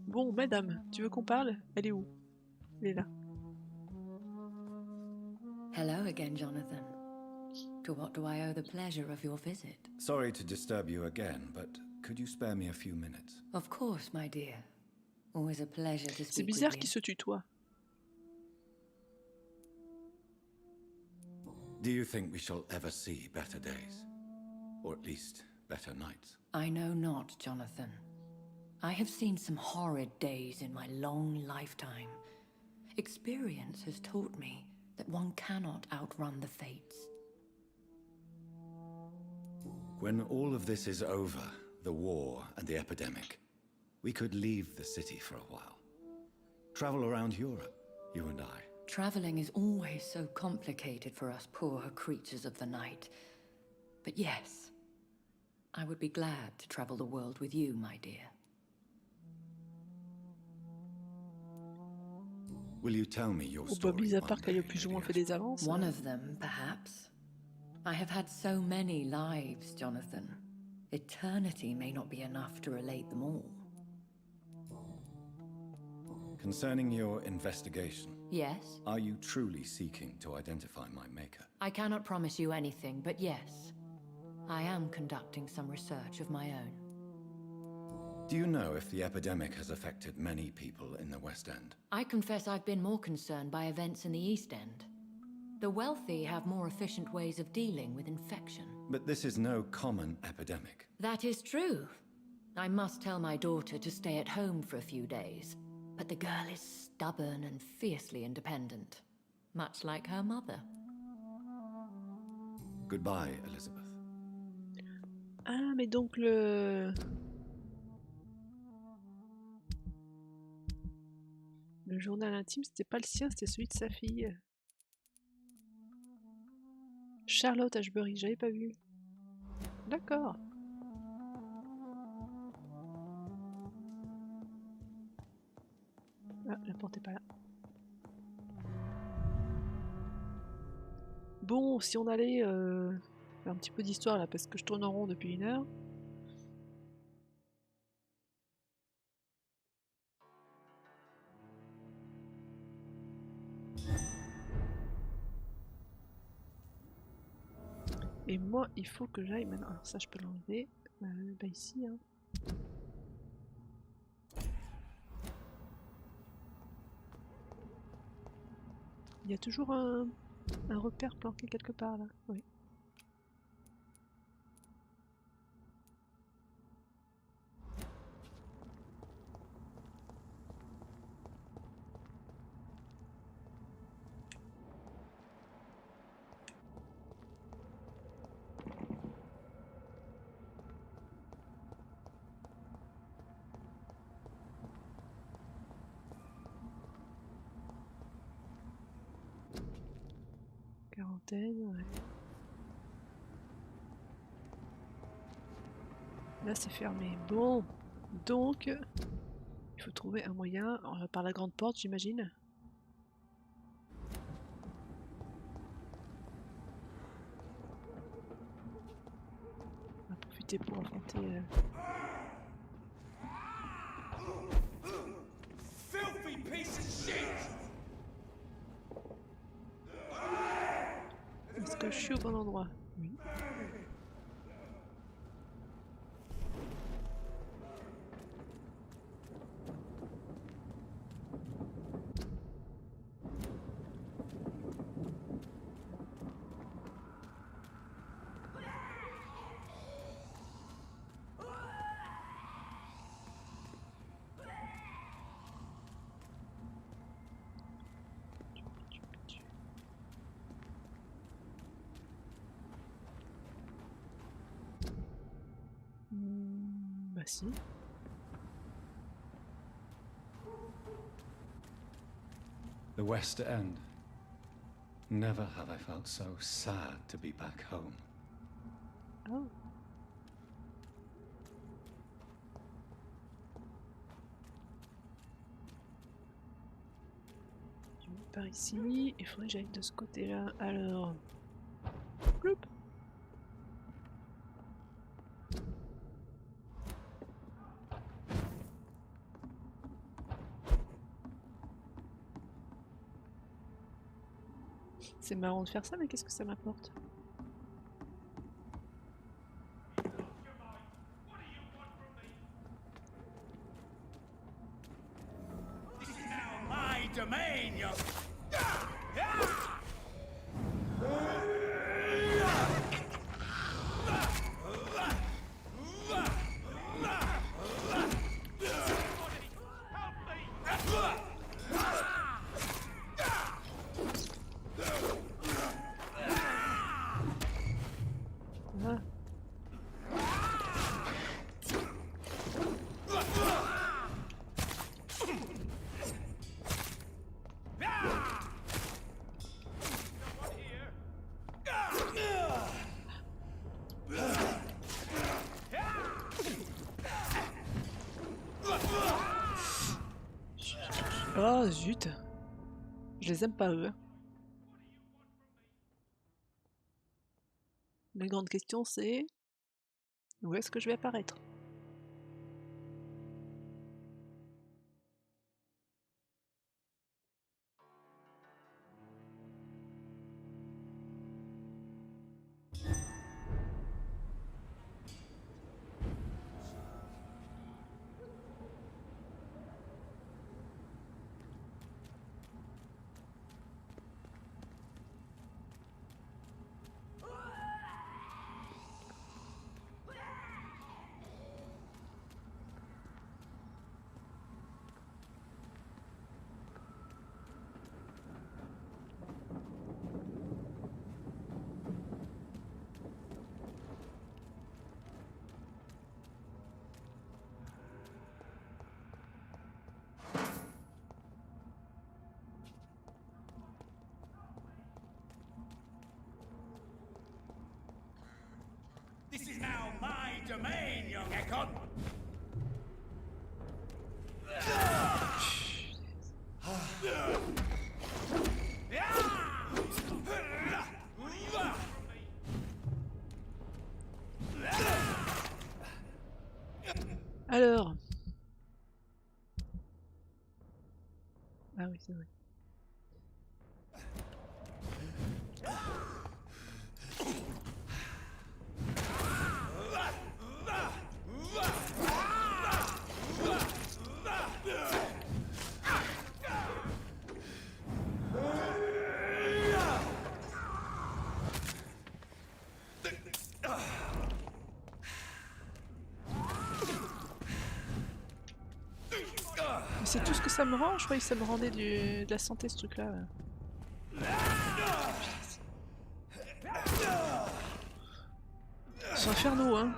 Bon, madame, tu veux qu'on parle? Elle est où? Elle est là. Hello again, Jonathan. To what do I owe the pleasure of your visit? Sorry to disturb you again, but could you spare me a few minutes? Of course, my dear. Always a pleasure to speak with you. C'est bizarre qu'il se tutoie. Do you think we shall ever see better days? Or at least, better nights? I know not, Jonathan. I have seen some horrid days in my long lifetime. Experience has taught me that one cannot outrun the fates. When all of this is over, the war and the epidemic, we could leave the city for a while. Travel around Europe, you and I. Traveling is always so complicated for us poor creatures of the night. But yes, I would be glad to travel the world with you, my dear. Will you tell me your Bah, story mis à one part qu'elle day, a plus ou Lady moins fait des avances. One of them, perhaps. I have had so many lives, Jonathan. Eternity may not be enough to relate them all. Concerning your investigation. Yes? Are you truly seeking to identify my maker? I cannot promise you anything, but yes. I am conducting some research of my own. Do you know if the epidemic has affected many people in the West End? I confess I've been more concerned by events in the East End. The wealthy have more efficient ways of dealing with infection. But this is no common epidemic. That is true. I must tell my daughter to stay at home for a few days, but the girl is stubborn and fiercely independent, much like her mother. Goodbye, Elizabeth. Ah, mais donc le journal intime, c'était pas le sien, c'était celui de sa fille. Charlotte Ashbury, j'avais pas vu. D'accord. Ah, la porte est pas là. Bon, si on allait faire un petit peu d'histoire là, parce que je tourne en rond depuis 1 heure. Et moi, il faut que j'aille maintenant. Alors ça, je peux l'enlever. Bah ici, hein. Il y a toujours un repère planqué quelque part là. Oui. Quarantaine, ouais. Là, c'est fermé. Bon, donc, il faut trouver un moyen. Par la grande porte, j'imagine. On va profiter pour affronter. Filthy piece of shit! Est-ce que je suis au bon endroit? Oui. Bah si. The West End. Never have I felt so sad to be back home. Oh. Par ici, il faudrait que j'aille de ce côté-là. Alors. Ploup. C'est marrant de faire ça, mais qu'est-ce que ça m'apporte? This is now my domain, you... Ah. Oh zut! Je les aime pas eux. Hein. La grande question c'est où est-ce que je vais apparaître? domain, young Ekon. Alors. Ah oui, c'est vrai. C'est tout ce que ça me rend, je croyais que ça me rendait de la santé ce truc là. C'est infernaux hein.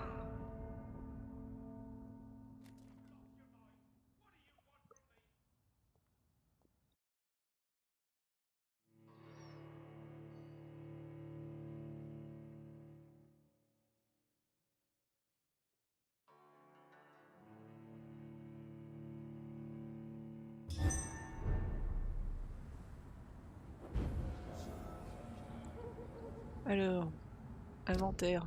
Alors, inventaire.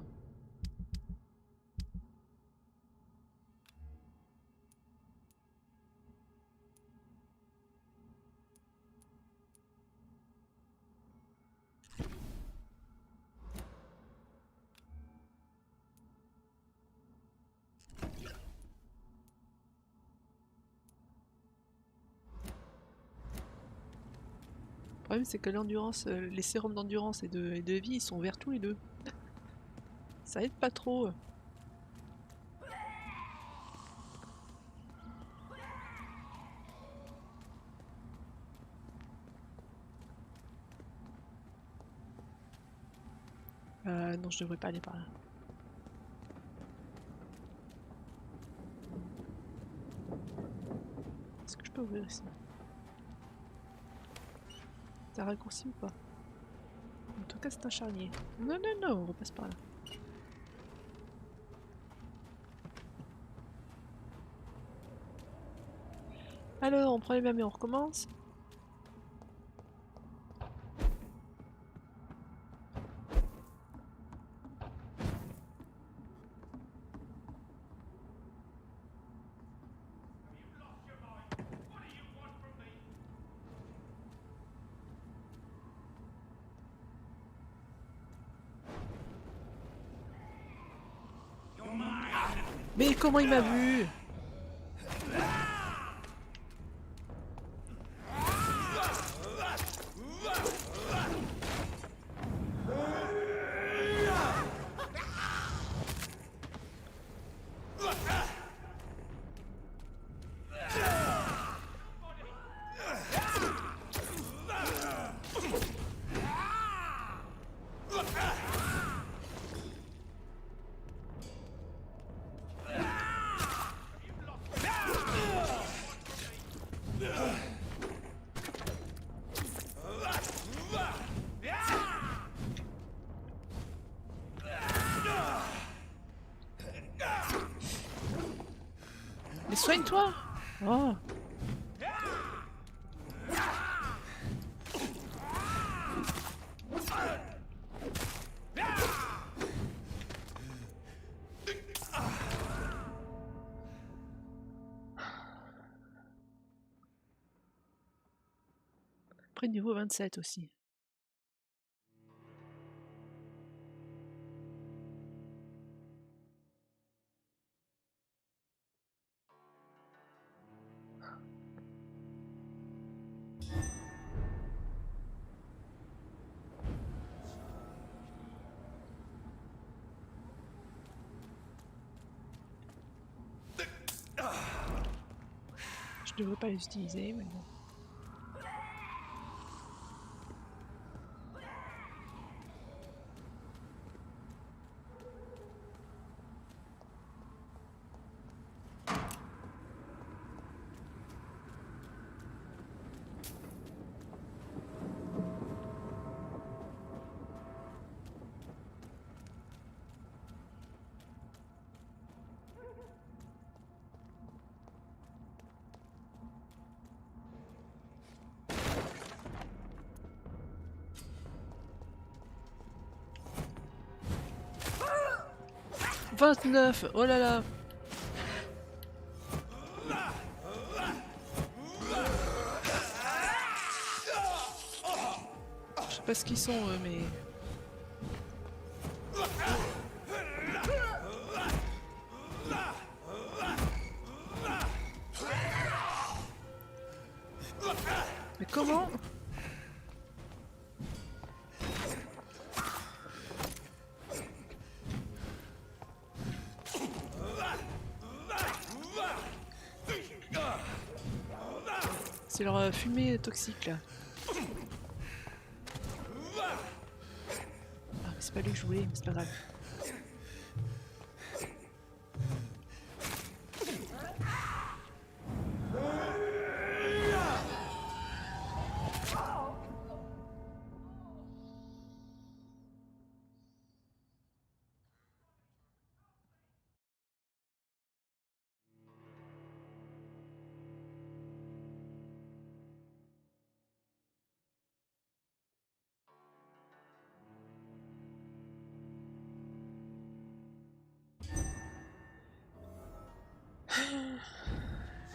Le problème c'est que l'endurance, les sérums d'endurance et de vie ils sont verts tous les deux. Ça aide pas trop. Non, je devrais pas aller par là. Est-ce que je peux ouvrir ici? T'as raccourci ou pas? En tout cas, c'est un charnier. Non, non, non, on repasse par là. Alors, on prend les mêmes et on recommence. Mais comment il m'a vu? Mais soigne-toi! Oh! Après niveau 27 aussi. Je devrais pas les utiliser, mais bon. 29. Oh là là. Je sais pas ce qu'ils sont eux, mais... Mais comment? C'est leur fumée toxique là. Ah mais c'est pas lui que je voulais, mais c'est pas grave.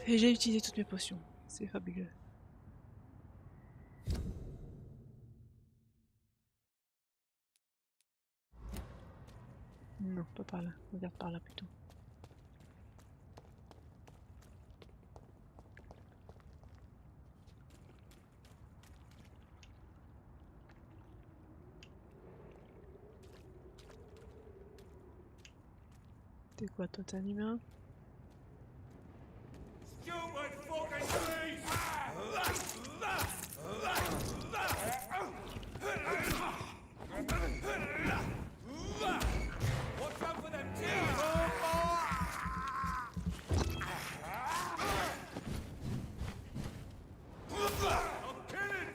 Et j'ai utilisé toutes mes potions. C'est fabuleux. Non, pas par là. Regarde par là plutôt. T'es quoi toi, t'es un humain? Stupid fucking beast! Watch out for them teeth! I'll kill it!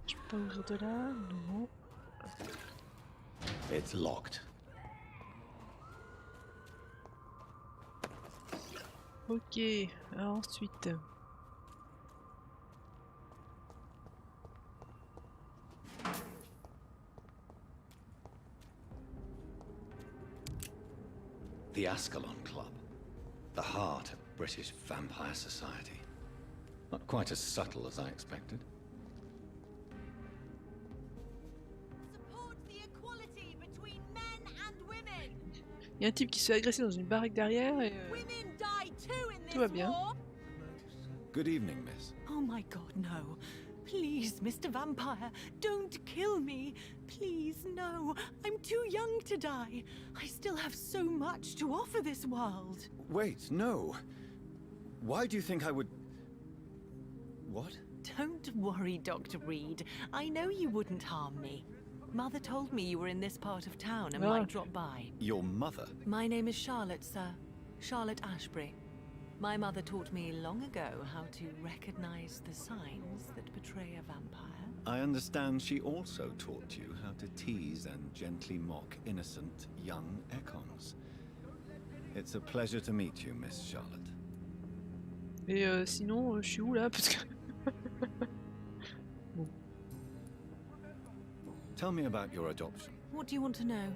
Je peux pas ouvrir de là? Non. It's locked. Ok, alors ensuite. The Ascalon Club. The heart of British vampire society. Not quite as subtle as I expected. Support the equality between men and women. Il y a un type qui se fait agresser dans une baraque derrière et Women die too in tout va this bien. war. Good evening, miss. Oh my god, no. Please, Mr. Vampire, don't kill me. Please, no. I'm too young to die. I still have so much to offer this world. Wait, no. Why do you think I would... What? Don't worry, Dr. Reed. I know you wouldn't harm me. Mother told me you were in this part of town and might drop by. Your mother? My name is Charlotte, sir. Charlotte Ashbury. My mother taught me long ago how to recognize the signs that betray a vampire. I understand she also taught you how to tease and gently mock innocent young Ekons. It's a pleasure to meet you, Miss Charlotte. Et sinon, je suis où là? Parce que... bon. Tell me about your adoption. What do you want to know?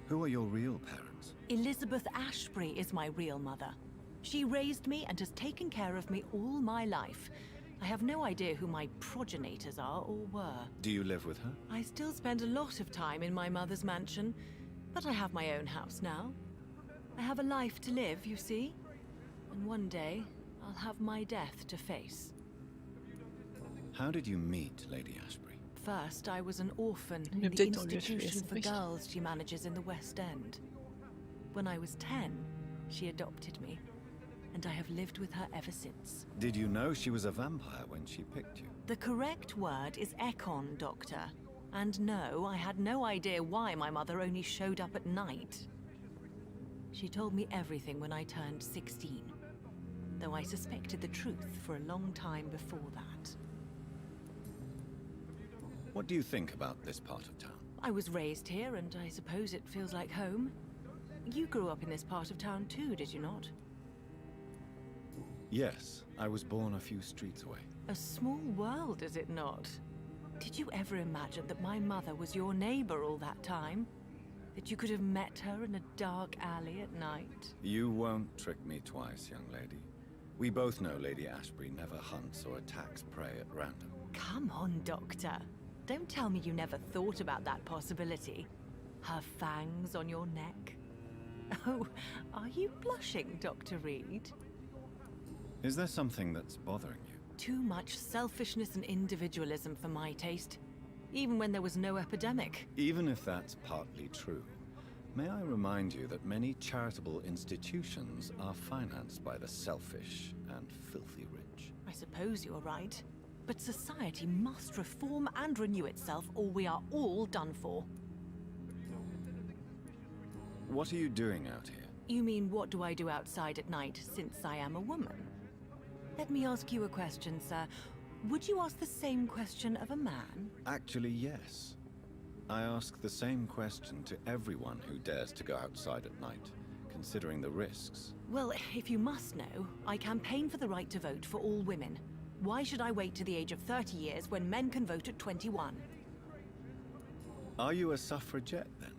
Who are your real parents? Elizabeth Ashbury is my real mother. She raised me and has taken care of me all my life. I have no idea who my progenitors are or were. Do you live with her? I still spend a lot of time in my mother's mansion, but I have my own house now. I have a life to live, you see. And one day, I'll have my death to face. How did you meet Lady Ashbury? First, I was an orphan in Mais the peut-être on lui a fait institution for oui. girls she manages in the West End. When I was 10, she adopted me, and I have lived with her ever since. Did you know she was a vampire when she picked you? The correct word is Ekon, Doctor. And no, I had no idea why my mother only showed up at night. She told me everything when I turned 16, though I suspected the truth for a long time before that. What do you think about this part of town? I was raised here, and I suppose it feels like home. You grew up in this part of town too, did you not? Yes, I was born a few streets away. A small world, is it not? Did you ever imagine that my mother was your neighbor all that time? That you could have met her in a dark alley at night? You won't trick me twice, young lady. We both know Lady Ashbury never hunts or attacks prey at random. Come on, Doctor. Don't tell me you never thought about that possibility. Her fangs on your neck. Oh, are you blushing, Dr. Reed? Is there something that's bothering you? Too much selfishness and individualism for my taste. Even when there was no epidemic. Even if that's partly true, may I remind you that many charitable institutions are financed by the selfish and filthy rich. I suppose you're right. But society must reform and renew itself, or we are all done for. What are you doing out here? You mean, what do I do outside at night, since I am a woman? Let me ask you a question, sir. Would you ask the same question of a man? Actually, yes. I ask the same question to everyone who dares to go outside at night, considering the risks. Well, if you must know, I campaign for the right to vote for all women. Why should I wait to the age of 30 years when men can vote at 21? Are you a suffragette, then?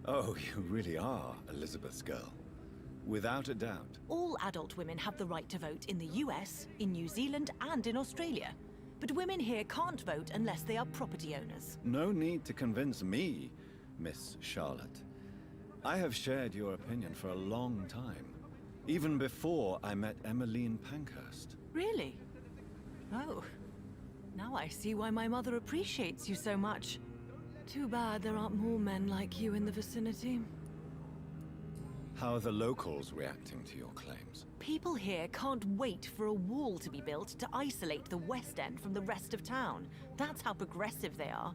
Oh, you really are Elizabeth's girl. Without a doubt. All adult women have the right to vote in the US, in New Zealand, and in Australia. But women here can't vote unless they are property owners. No need to convince me, Miss Charlotte. I have shared your opinion for a long time. Even before I met Emmeline Pankhurst. Really? Oh. Now I see why my mother appreciates you so much. Too bad there aren't more men like you in the vicinity. How are the locals reacting to your claims? People here can't wait for a wall to be built to isolate the West End from the rest of town. That's how progressive they are.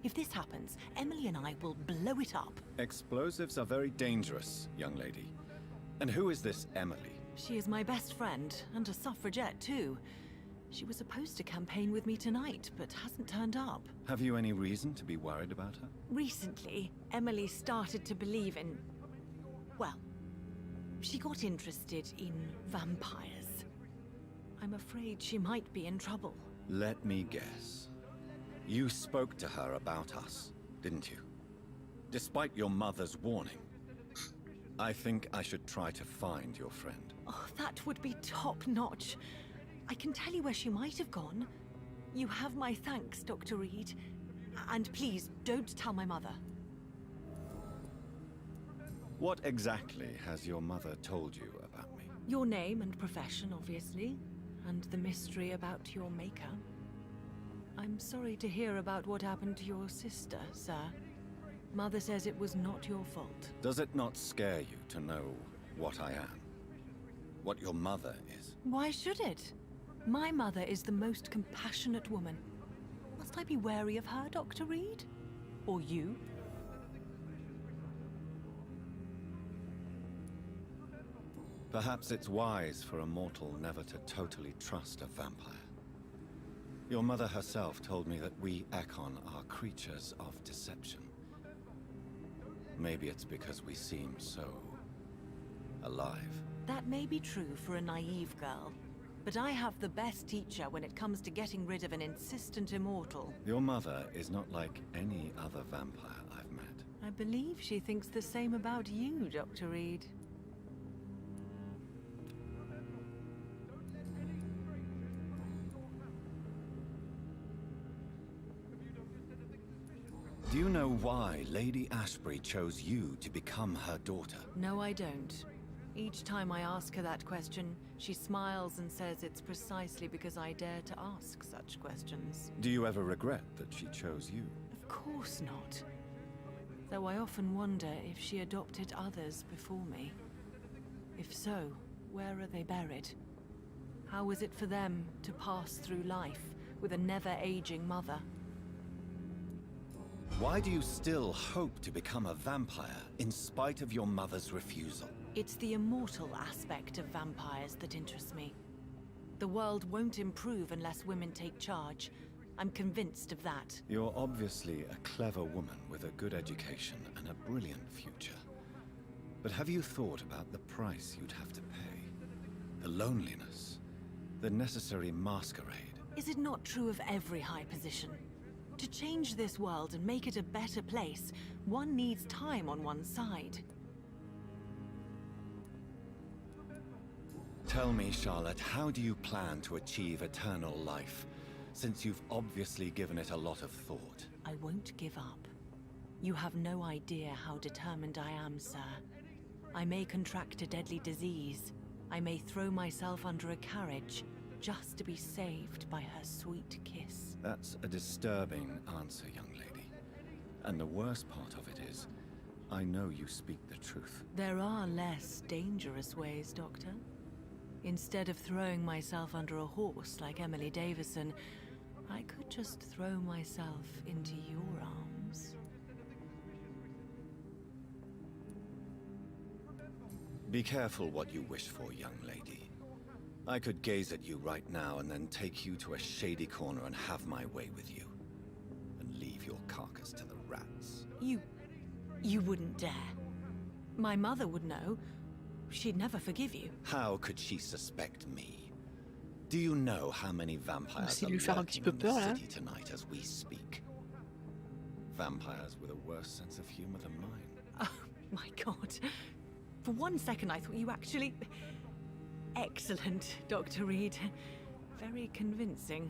If this happens, Emily and I will blow it up. Explosives are very dangerous, young lady. And who is this Emily? She is my best friend, and a suffragette too. She was supposed to campaign with me tonight, but hasn't turned up. Have you any reason to be worried about her? Recently, Emily started to believe in... well, she got interested in vampires. I'm afraid she might be in trouble. Let me guess. You spoke to her about us, didn't you? Despite your mother's warning. I think I should try to find your friend. Oh, that would be top-notch. I can tell you where she might have gone. You have my thanks, Dr. Reed. And please, don't tell my mother. What exactly has your mother told you about me? Your name and profession, obviously. And the mystery about your maker. I'm sorry to hear about what happened to your sister, sir. Mother says it was not your fault. Does it not scare you to know what I am? What your mother is? Why should it? My mother is the most compassionate woman. Must I be wary of her, Dr. Reed? Or you? Perhaps it's wise for a mortal never to totally trust a vampire. Your mother herself told me that we Ekon are creatures of deception. Maybe it's because we seem so... alive. That may be true for a naive girl. But I have the best teacher when it comes to getting rid of an insistent immortal. Your mother is not like any other vampire I've met. I believe she thinks the same about you, Dr. Reed. Do you know why Lady Ashbury chose you to become her daughter? No, I don't. Each time I ask her that question, she smiles and says it's precisely because I dare to ask such questions. Do you ever regret that she chose you? Of course not. Though I often wonder if she adopted others before me. If so, where are they buried? How is it for them to pass through life with a never-aging mother? Why do you still hope to become a vampire, in spite of your mother's refusal? It's the immortal aspect of vampires that interests me. The world won't improve unless women take charge. I'm convinced of that. You're obviously a clever woman with a good education and a brilliant future. But have you thought about the price you'd have to pay? The loneliness, the necessary masquerade. Is it not true of every high position? To change this world and make it a better place, one needs time on one's side. Tell me, Charlotte, how do you plan to achieve eternal life, since you've obviously given it a lot of thought? I won't give up. You have no idea how determined I am, sir. I may contract a deadly disease. I may throw myself under a carriage, just to be saved by her sweet kiss. That's a disturbing answer, young lady. And the worst part of it is, I know you speak the truth. There are less dangerous ways, Doctor. Instead of throwing myself under a horse like Emily Davison, I could just throw myself into your arms. Be careful what you wish for, young lady. I could gaze at you right now and then take you to a shady corner and have my way with you. And leave your carcass to the rats. You wouldn't dare. My mother would know. She'd never forgive you. How could she suspect me? Do you know how many vampires are lui faire un petit lurking peu in peur, the là. city tonight as we speak? Vampires with a worse sense of humor than mine. Oh, my God. For one second I thought you actually... Excellent, Dr. Reed. Very convincing.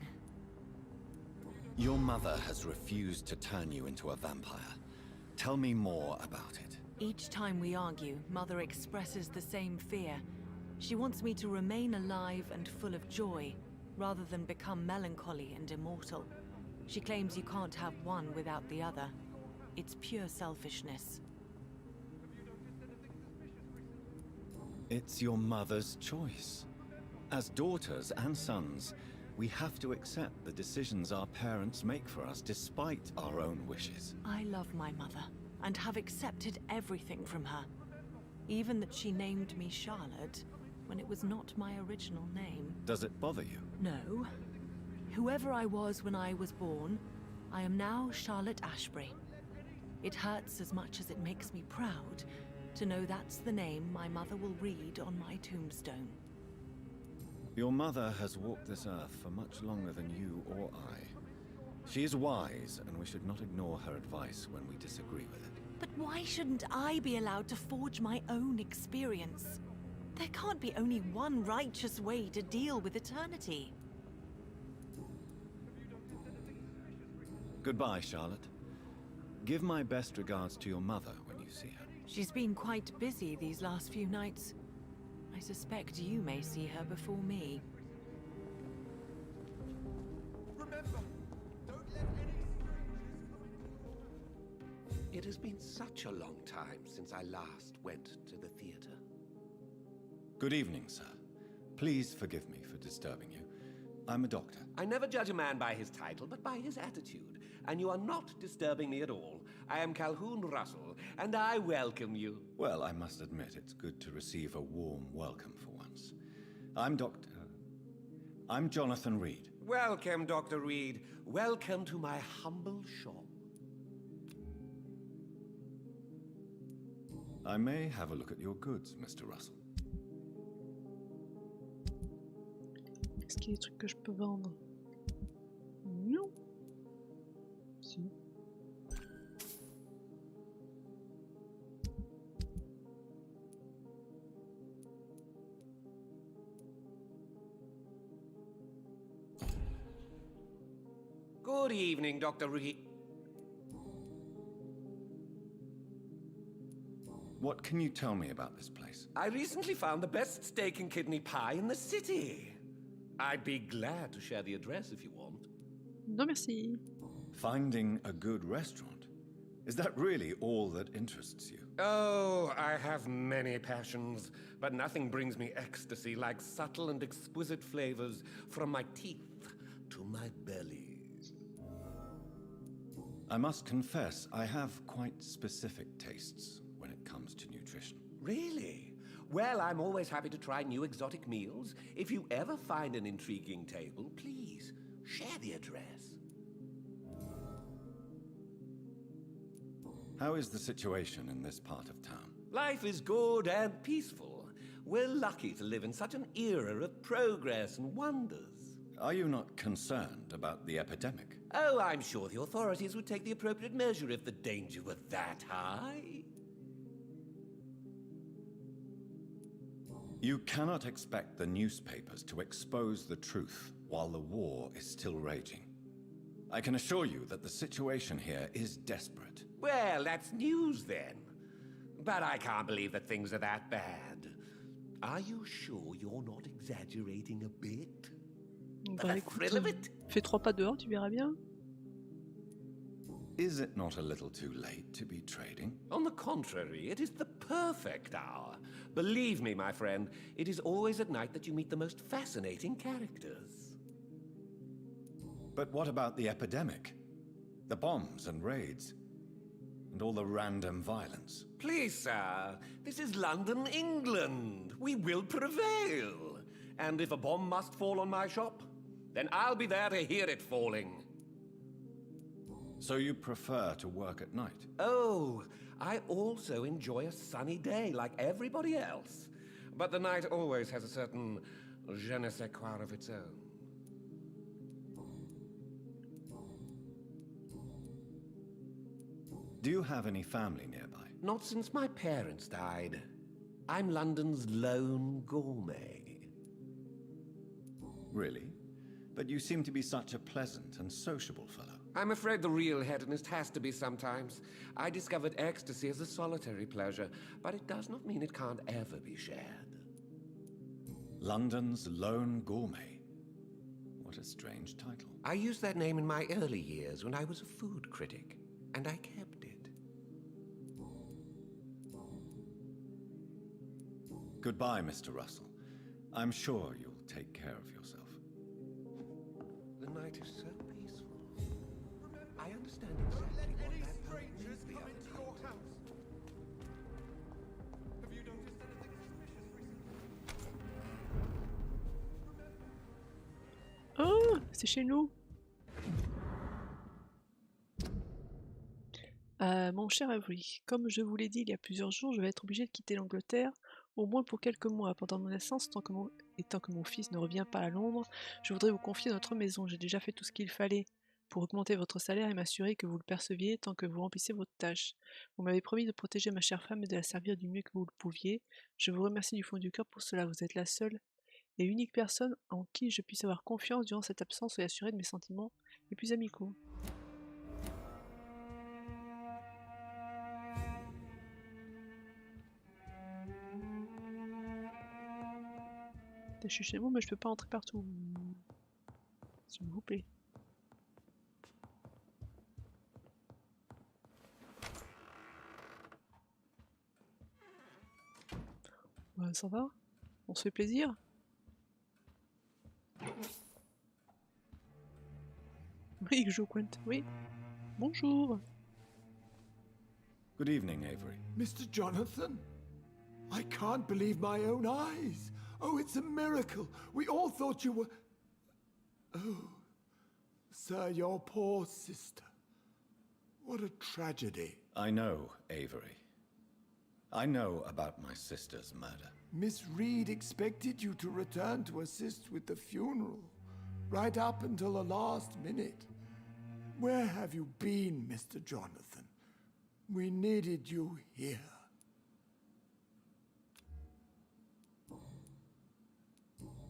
Your mother has refused to turn you into a vampire. Tell me more about it. Each time we argue, Mother expresses the same fear. She wants me to remain alive and full of joy, rather than become melancholy and immortal. She claims you can't have one without the other. It's pure selfishness. It's your mother's choice. As daughters and sons, we have to accept the decisions our parents make for us despite our own wishes. I love my mother, and have accepted everything from her. Even that she named me Charlotte, when it was not my original name. Does it bother you? No. Whoever I was when I was born, I am now Charlotte Ashbury. It hurts as much as it makes me proud to know that's the name my mother will read on my tombstone. Your mother has walked this earth for much longer than you or I. She is wise, and we should not ignore her advice when we disagree with it. But why shouldn't I be allowed to forge my own experience? There can't be only one righteous way to deal with eternity. Goodbye, Charlotte. Give my best regards to your mother when you see her. She's been quite busy these last few nights. I suspect you may see her before me. Remember, don't let any It has been such a long time since I last went to the theater. Good evening, sir. Please forgive me for disturbing you. I'm a doctor. I never judge a man by his title, but by his attitude. And you are not disturbing me at all. I am Calhoun Russell, and I welcome you. Well, I must admit it's good to receive a warm welcome for once. I'm Jonathan Reed. Welcome, Dr. Reed. Welcome to my humble shop. I may have a look at your goods, Mr. Russell. Est-ce qu'il y a des trucs que je peux vendre? Non. Si. Good evening, Dr. Reed. What can you tell me about this place? I recently found the best steak and kidney pie in the city. I'd be glad to share the address if you want. Non merci. Finding a good restaurant? Is that really all that interests you? Oh, I have many passions, but nothing brings me ecstasy like subtle and exquisite flavors from my teeth to my belly. I must confess, I have quite specific tastes when it comes to nutrition. Really? Well, I'm always happy to try new exotic meals. If you ever find an intriguing table, please share the address. How is the situation in this part of town? Life is good and peaceful. We're lucky to live in such an era of progress and wonders. Are you not concerned about the epidemic? Oh, I'm sure the authorities would take the appropriate measure if the danger were that high. You cannot expect the newspapers to expose the truth while the war is still raging. I can assure you that the situation here is desperate. Well, that's news then. But I can't believe that things are that bad. Are you sure you're not exaggerating a bit? Bah écoute, fais 3 pas dehors, tu verras bien. Is it not a little too late to be trading? On the contrary, it is the perfect hour. Believe me, my friend, it is always at night that you meet the most fascinating characters. But what about the epidemic? The bombs and raids? And all the random violence? Please, sir, this is London, England. We will prevail. And if a bomb must fall on my shop, then I'll be there to hear it falling. So you prefer to work at night? Oh, I also enjoy a sunny day like everybody else. But the night always has a certain je ne sais quoi of its own. Do you have any family nearby? Not since my parents died. I'm London's lone gourmet. Really? But you seem to be such a pleasant and sociable fellow. I'm afraid the real hedonist has to be sometimes. I discovered ecstasy as a solitary pleasure, but it does not mean it can't ever be shared. London's lone gourmet. What a strange title. I used that name in my early years when I was a food critic, and I kept it. Goodbye, Mr. Russell. I'm sure you'll take care of yourself. The night is so peaceful. I understand exactly what that poet means the other night. Have you noticed anything suspicious recently? Oh, c'est chez nous. Mon cher Avery, comme je vous l'ai dit il y a plusieurs jours, je vais être obligé de quitter l'Angleterre, au moins pour quelques mois. Pendant mon absence, tant que mon fils ne revient pas à Londres, je voudrais vous confier notre maison. J'ai déjà fait tout ce qu'il fallait pour augmenter votre salaire et m'assurer que vous le perceviez tant que vous remplissez votre tâche. Vous m'avez promis de protéger ma chère femme et de la servir du mieux que vous le pouviez. Je vous remercie du fond du cœur pour cela. Vous êtes la seule et unique personne en qui je puisse avoir confiance durant cette absence et assurer de mes sentiments les plus amicaux. Je suis chez vous, mais je peux pas entrer partout. S'il vous plaît. Ça va? On se fait plaisir? Oui, je Quint. Oui. Bonjour. Good evening, Avery. Mr. Jonathan? I can't believe my own eyes. Oh, it's a miracle. We all thought you were... Oh, sir, your poor sister. What a tragedy. I know, Avery. I know about my sister's murder. Miss Reed expected you to return to assist with the funeral, right up until the last minute. Where have you been, Mr. Jonathan? We needed you here.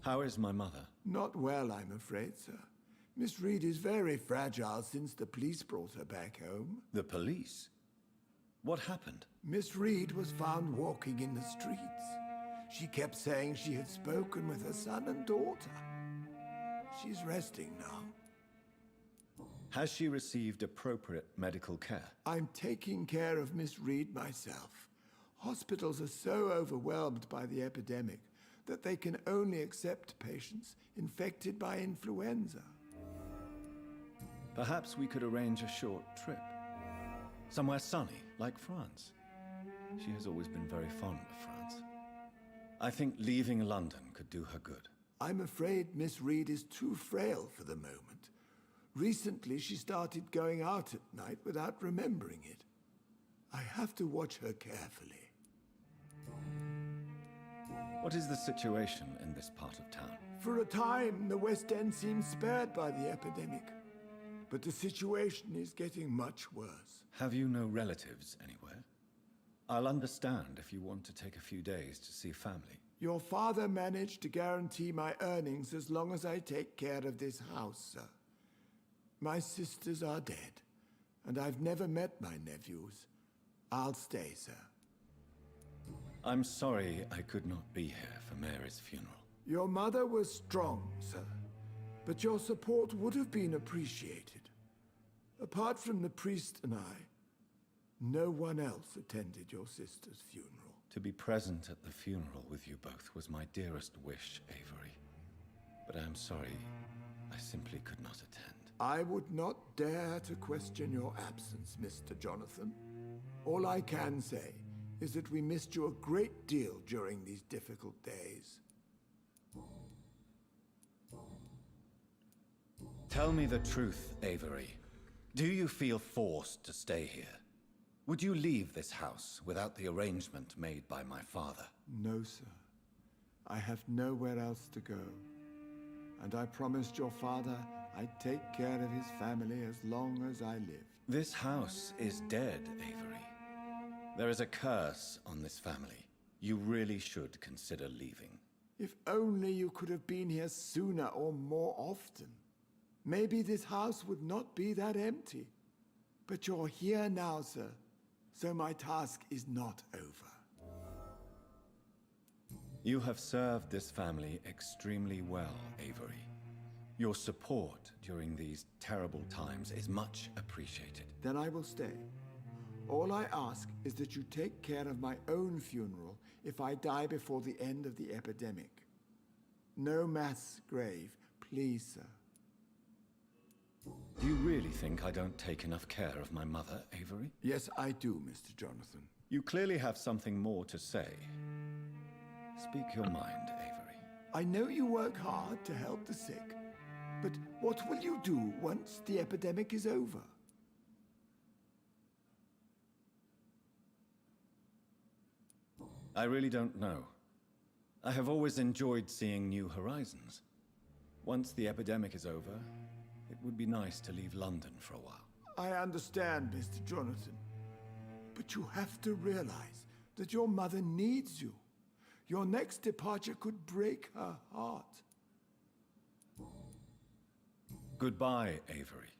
How is my mother? Not well, I'm afraid, sir. Miss Reed is very fragile since the police brought her back home. The police? What happened? Miss Reed was found walking in the streets. She kept saying she had spoken with her son and daughter. She's resting now. Has she received appropriate medical care? I'm taking care of Miss Reed myself. Hospitals are so overwhelmed by the epidemic that they can only accept patients infected by influenza. Perhaps we could arrange a short trip. Somewhere sunny, like France. She has always been very fond of France. I think leaving London could do her good. I'm afraid Miss Reed is too frail for the moment. Recently, she started going out at night without remembering it. I have to watch her carefully. What is the situation in this part of town? For a time, the West End seemed spared by the epidemic. But the situation is getting much worse. Have you no relatives anywhere? I'll understand if you want to take a few days to see family. Your father managed to guarantee my earnings as long as I take care of this house, sir. My sisters are dead, and I've never met my nephews. I'll stay, sir. I'm sorry I could not be here for Mary's funeral. Your mother was strong, sir, but your support would have been appreciated. Apart from the priest and I, no one else attended your sister's funeral. To be present at the funeral with you both was my dearest wish, Avery. But I am sorry, I simply could not attend. I would not dare to question your absence, Mr. Jonathan. All I can say is that we missed you a great deal during these difficult days. Tell me the truth, Avery. Do you feel forced to stay here? Would you leave this house without the arrangement made by my father? No, sir. I have nowhere else to go. And I promised your father I'd take care of his family as long as I lived. This house is dead, Avery. There is a curse on this family. You really should consider leaving. If only you could have been here sooner or more often. Maybe this house would not be that empty. But you're here now, sir. So my task is not over. You have served this family extremely well, Avery. Your support during these terrible times is much appreciated. Then I will stay. All I ask is that you take care of my own funeral if I die before the end of the epidemic. No mass grave, please, sir. Do you really think I don't take enough care of my mother, Avery? Yes, I do, Mr. Jonathan. You clearly have something more to say. Speak your mind, Avery. I know you work hard to help the sick, but what will you do once the epidemic is over? I really don't know. I have always enjoyed seeing new horizons. Once the epidemic is over, it would be nice to leave London for a while. I understand, Mr. Jonathan. But you have to realize that your mother needs you. Your next departure could break her heart. Goodbye, Avery.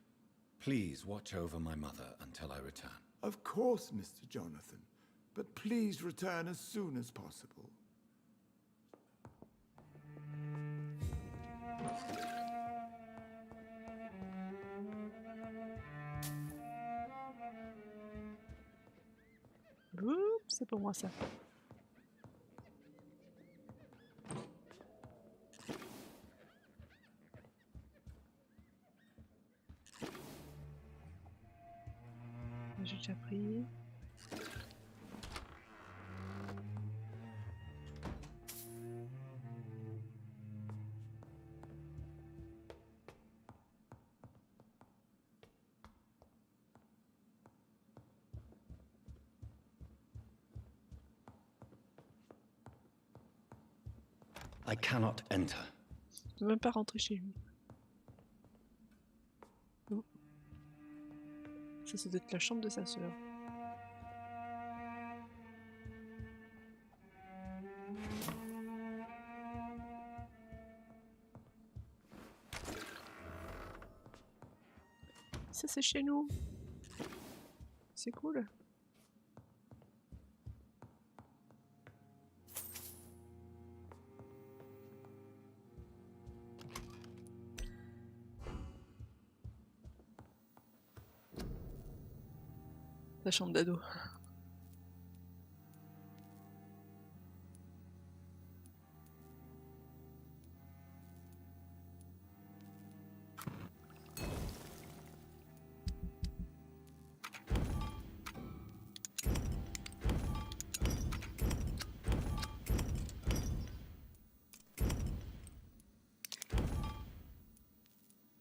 Please watch over my mother until I return. Of course, Mr. Jonathan. But please return as soon as possible. Oups, c'est pour moi ça. J'ai déjà pris. I cannot enter. Je peux même pas rentrer chez lui. Oh. Ça doit être la chambre de sa sœur. Ça c'est chez nous. C'est cool. La chambre d'ado.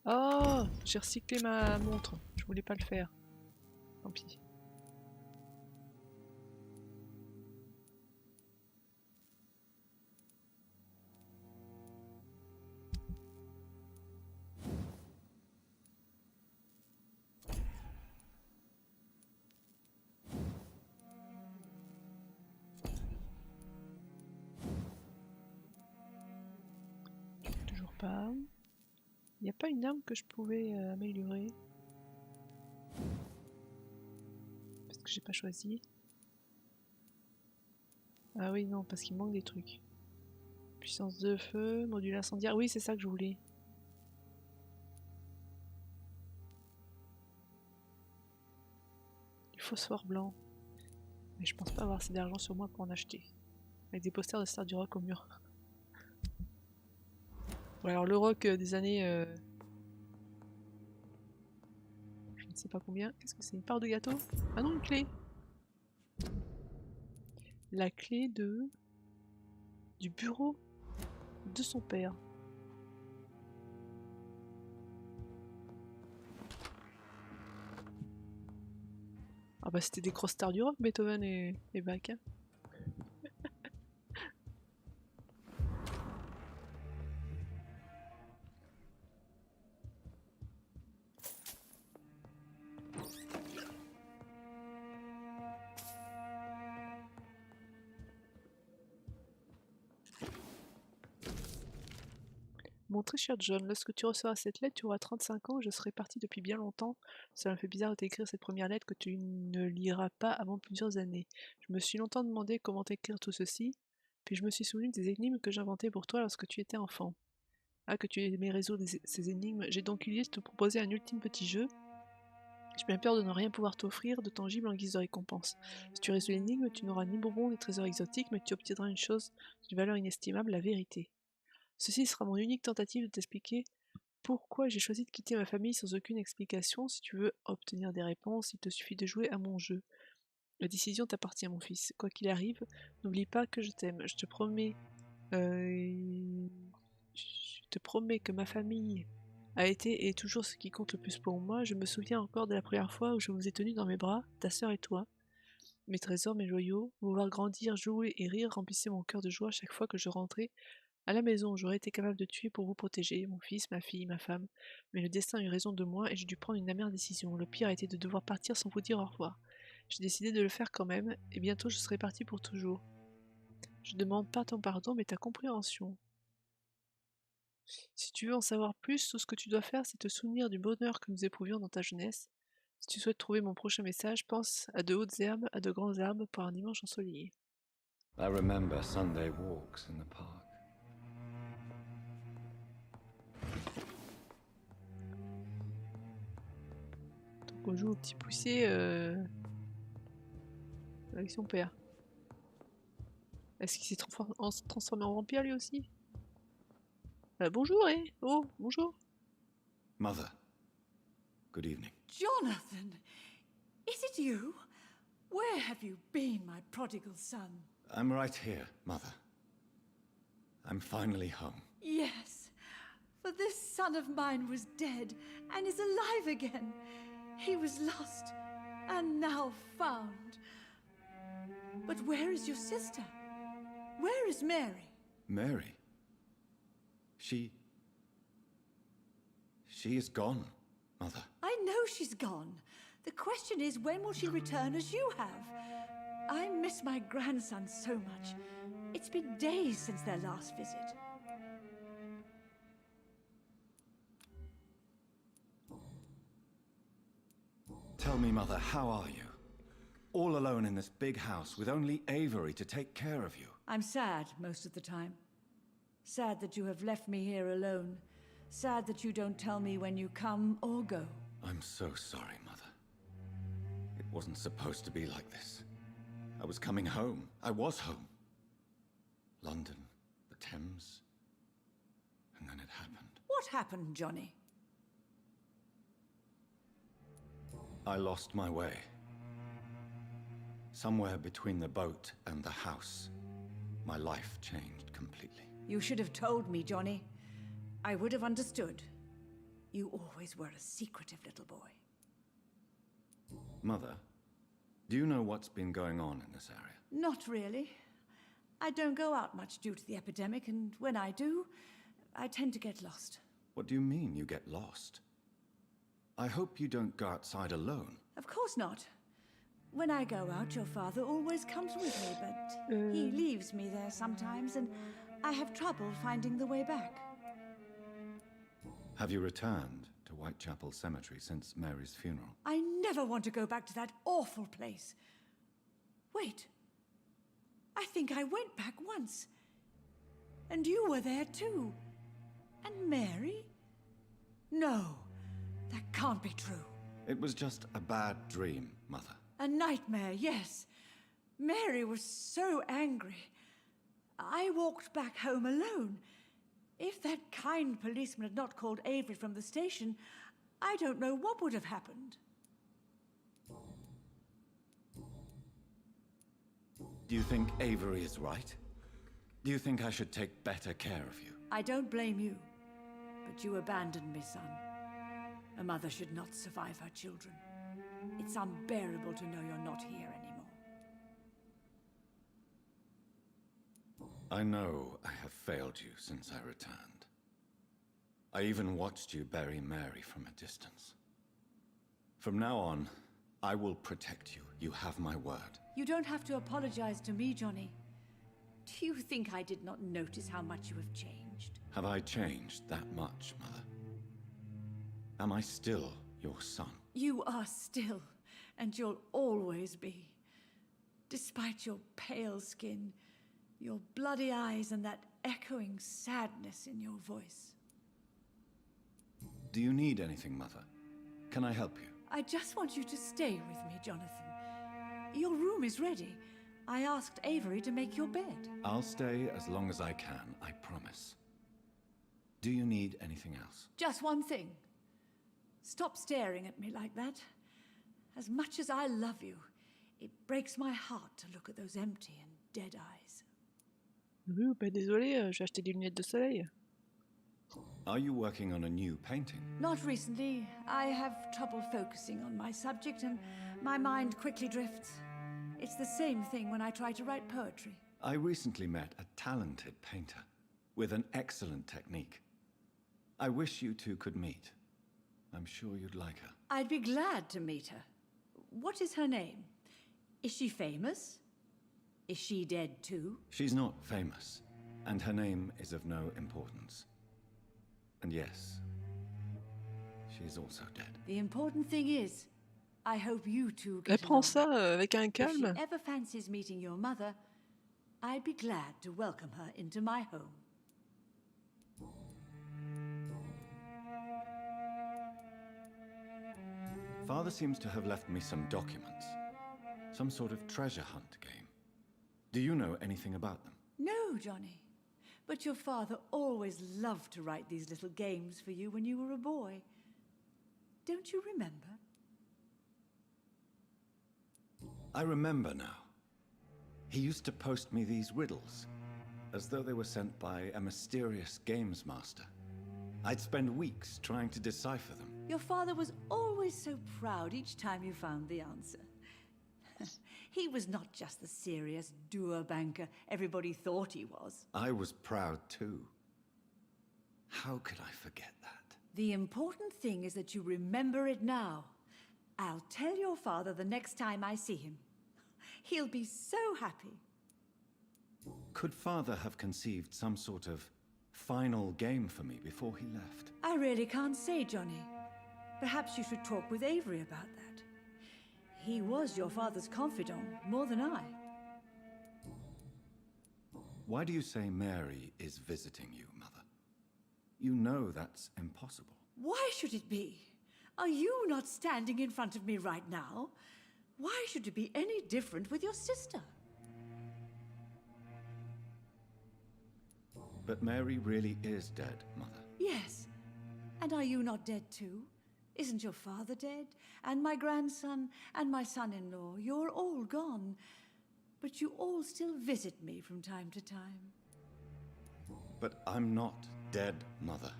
Oh, j'ai recyclé ma montre. Je voulais pas le faire. Tant pis. Toujours pas. Il n'y a pas une arme que je pouvais améliorer. Parce que j'ai pas choisi. Ah oui, non, parce qu'il manque des trucs. Puissance de feu, module incendiaire. Oui, c'est ça que je voulais. Du phosphore blanc. Mais je pense pas avoir assez d'argent sur moi pour en acheter. Avec des posters de stars du rock au mur. Bon, alors le rock des années... je ne sais pas combien. Qu'est-ce que c'est? Une part de gâteau? Ah non, une clé! La clé de... du bureau de son père. Ah bah c'était des grosses stars du rock, Beethoven et Bach. Hein. Mon très cher John, lorsque tu recevras cette lettre, tu auras 35 ans, je serai parti depuis bien longtemps. Cela me fait bizarre de t'écrire cette première lettre que tu ne liras pas avant plusieurs années. Je me suis longtemps demandé comment t'écrire tout ceci, puis je me suis souvenu des énigmes que j'inventais pour toi lorsque tu étais enfant. Ah, que tu aimais résoudre ces énigmes, j'ai donc eu l'idée de te proposer un ultime petit jeu. J'ai bien peur de ne rien pouvoir t'offrir de tangible en guise de récompense. Si tu résous l'énigme, tu n'auras ni bonbons ni trésors exotiques, mais tu obtiendras une chose d'une valeur inestimable, la vérité. Ceci sera mon unique tentative de t'expliquer pourquoi j'ai choisi de quitter ma famille sans aucune explication. Si tu veux obtenir des réponses, il te suffit de jouer à mon jeu. La décision t'appartient, mon fils. Quoi qu'il arrive, n'oublie pas que je t'aime. Je te promets que ma famille a été et est toujours ce qui compte le plus pour moi. Je me souviens encore de la première fois où je vous ai tenu dans mes bras, ta sœur et toi. Mes trésors, mes joyaux, vous voir grandir, jouer et rire remplissaient mon cœur de joie chaque fois que je rentrais à la maison. J'aurais été capable de tuer pour vous protéger, mon fils, ma fille, ma femme. Mais le destin a eu raison de moi et j'ai dû prendre une amère décision. Le pire a été de devoir partir sans vous dire au revoir. J'ai décidé de le faire quand même, et bientôt je serai parti pour toujours. Je demande pas ton pardon, mais ta compréhension. Si tu veux en savoir plus, tout ce que tu dois faire, c'est te souvenir du bonheur que nous éprouvions dans ta jeunesse. Si tu souhaites trouver mon prochain message, pense à de hautes herbes, à de grands arbres, pour un dimanche ensoleillé. I remember Sunday walks in the park. Donc on joue au petit poussé avec son père. Est-ce qu'il s'est transformé en vampire lui aussi? Bonjour, Oh, bonjour. Mother, good evening. Jonathan! Is it you? Where have you been, my prodigal son? I'm right here, Mother. I'm finally home. Yes, for this son of mine was dead and is alive again. He was lost and now found. But where is your sister? Where is Mary? Mary? She is gone, Mother. I know she's gone. The question is, when will she return as you have? I miss my grandson so much. It's been days since their last visit. Tell me, Mother, how are you? All alone in this big house with only Avery to take care of you. I'm sad most of the time. Sad that you have left me here alone. Sad that you don't tell me when you come or go. I'm so sorry, Mother. It wasn't supposed to be like this. I was coming home. I was home. London, the Thames, and then it happened. What happened, Johnny? I lost my way. Somewhere between the boat and the house, my life changed completely. You should have told me, Johnny. I would have understood. You always were a secretive little boy. Mother, do you know what's been going on in this area? Not really. I don't go out much due to the epidemic, and when I do, I tend to get lost. What do you mean you get lost? I hope you don't go outside alone. Of course not. When I go out, your father always comes with me, but he leaves me there sometimes, and I have trouble finding the way back. Have you returned to Whitechapel Cemetery since Mary's funeral? I never want to go back to that awful place. Wait. I think I went back once. And you were there too. And Mary? No, that can't be true. It was just a bad dream, Mother. A nightmare, yes. Mary was so angry. I walked back home alone. If that kind policeman had not called Avery from the station, I don't know what would have happened. Do you think Avery is right? Do you think I should take better care of you? I don't blame you, but you abandoned me, son. A mother should not survive her children. It's unbearable to know you're not here anymore. I know I have failed you since I returned. I even watched you bury Mary from a distance. From now on, I will protect you. You have my word. You don't have to apologize to me, Johnny. Do you think I did not notice how much you have changed? Have I changed that much, Mother? Am I still your son? You are still, and you'll always be. Despite your pale skin, your bloody eyes, and that echoing sadness in your voice. Do you need anything, Mother? Can I help you? I just want you to stay with me, Jonathan. Your room is ready. I asked Avery to make your bed. I'll stay as long as I can, I promise. Do you need anything else? Just one thing. Stop staring at me like that. As much as I love you, it breaks my heart to look at those empty and dead eyes. Oui, ben désolé, j'ai acheté des lunettes de soleil. Are you working on a new painting? Not recently. I have trouble focusing on my subject, and my mind quickly drifts. It's the same thing when I try to write poetry. I recently met a talented painter with an excellent technique. I wish you two could meet. I'm sure you'd like her. I'd be glad to meet her. What is her name? Is she famous? Is she dead too? She's not famous, and her name is of no importance. And yes, she's also dead. The important thing is, I hope you two Elle get prend along. ça avec un If calme. she ever fancies meeting your mother, I'd be glad to welcome her into my home. Father seems to have left me some documents. Some sort of treasure hunt game. Do you know anything about them? No, Johnny. But your father always loved to write these little games for you when you were a boy. Don't you remember? I remember now. He used to post me these riddles, as though they were sent by a mysterious games master. I'd spend weeks trying to decipher them. Your father was always so proud each time you found the answer. He was not just the serious doer banker everybody thought he was. I was proud too. How could I forget that? The important thing is that you remember it now. I'll tell your father the next time I see him. He'll be so happy. Could Father have conceived some sort of final game for me before he left? I really can't say, Johnny. Perhaps you should talk with Avery about that. He was your father's confidant, more than I. Why do you say Mary is visiting you, Mother? You know that's impossible. Why should it be? Are you not standing in front of me right now? Why should it be any different with your sister? But Mary really is dead, Mother. Yes. And are you not dead too? Isn't your father dead? And my grandson, and my son-in-law, you're all gone. But you all still visit me from time to time. But I'm not dead, Mother.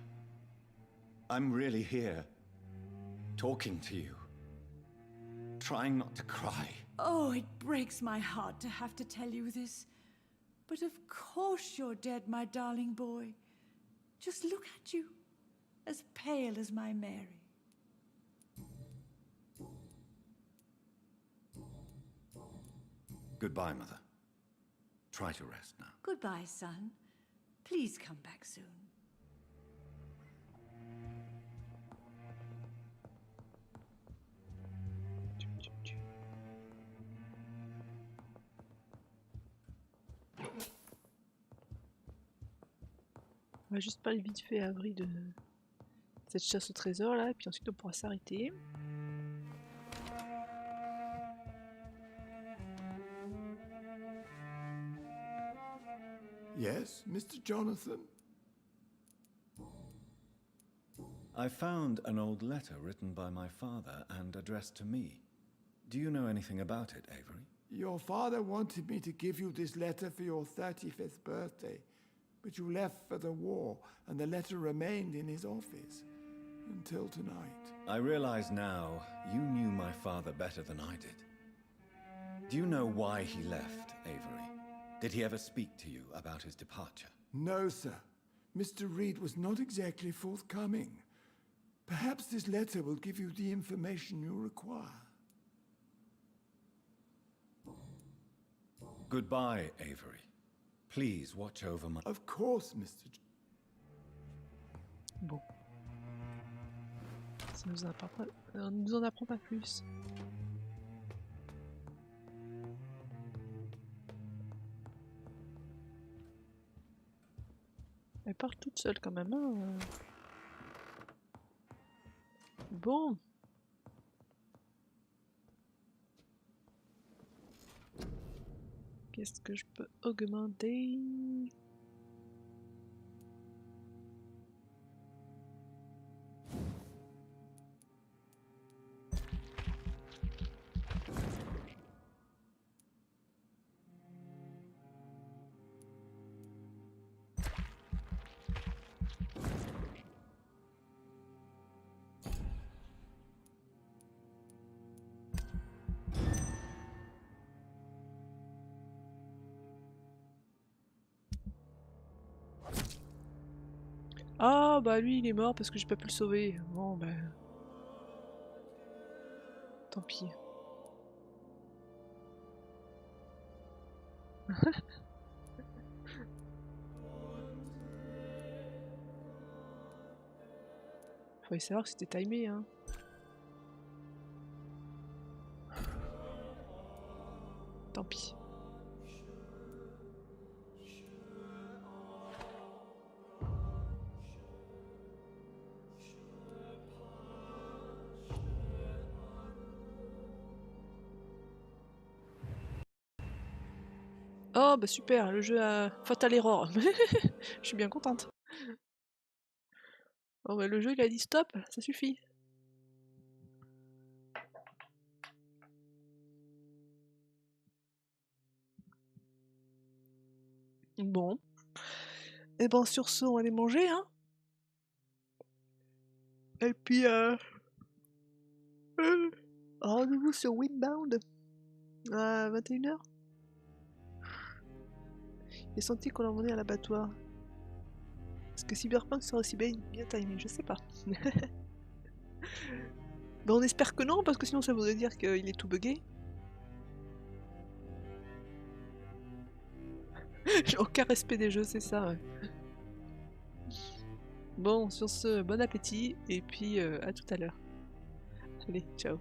I'm really here, talking to you, trying not to cry. Oh, it breaks my heart to have to tell you this. But of course you're dead, my darling boy. Just look at you, as pale as my Mary. Goodbye, Mother. Try to rest now. Goodbye, son. Please come back soon. On va juste parler vite fait à Avery de cette chasse au trésor là, et puis ensuite on pourra s'arrêter. Yes, Mr. Jonathan? I found an old letter written by my father and addressed to me. Do you know anything about it, Avery? Your father wanted me to give you this letter for your 35th birthday, but you left for the war, and the letter remained in his office until tonight. I realize now you knew my father better than I did. Do you know why he left, Avery? Did he ever speak to you about his departure? No, sir. Mr. Reed was not exactly forthcoming. Perhaps this letter will give you the information you require. Goodbye, Avery. Please watch over my... Of course, Mr. Bon. Ça nous en apprend pas plus. Elle parle toute seule quand même, hein. Bon. Qu'est-ce que je peux augmenter? Ah bah lui il est mort parce que j'ai pas pu le sauver. Bon ben... Tant pis. Fallait savoir que c'était timé hein. Tant pis. Oh bah super, le jeu a fatal error. Je suis bien contente. Bon bah le jeu il a dit stop, ça suffit. Bon. Et ben sur ce on va aller manger hein. Et puis rendez-vous sur Windbound à 21h. Il est senti qu'on l'a emmené à l'abattoir. Est-ce que Cyberpunk sera aussi bien timé? Je sais pas. Ben on espère que non, parce que sinon ça voudrait dire qu'il est tout buggé. J'ai aucun respect des jeux, c'est ça. Ouais. Bon, sur ce, bon appétit, et puis à tout à l'heure. Allez, ciao.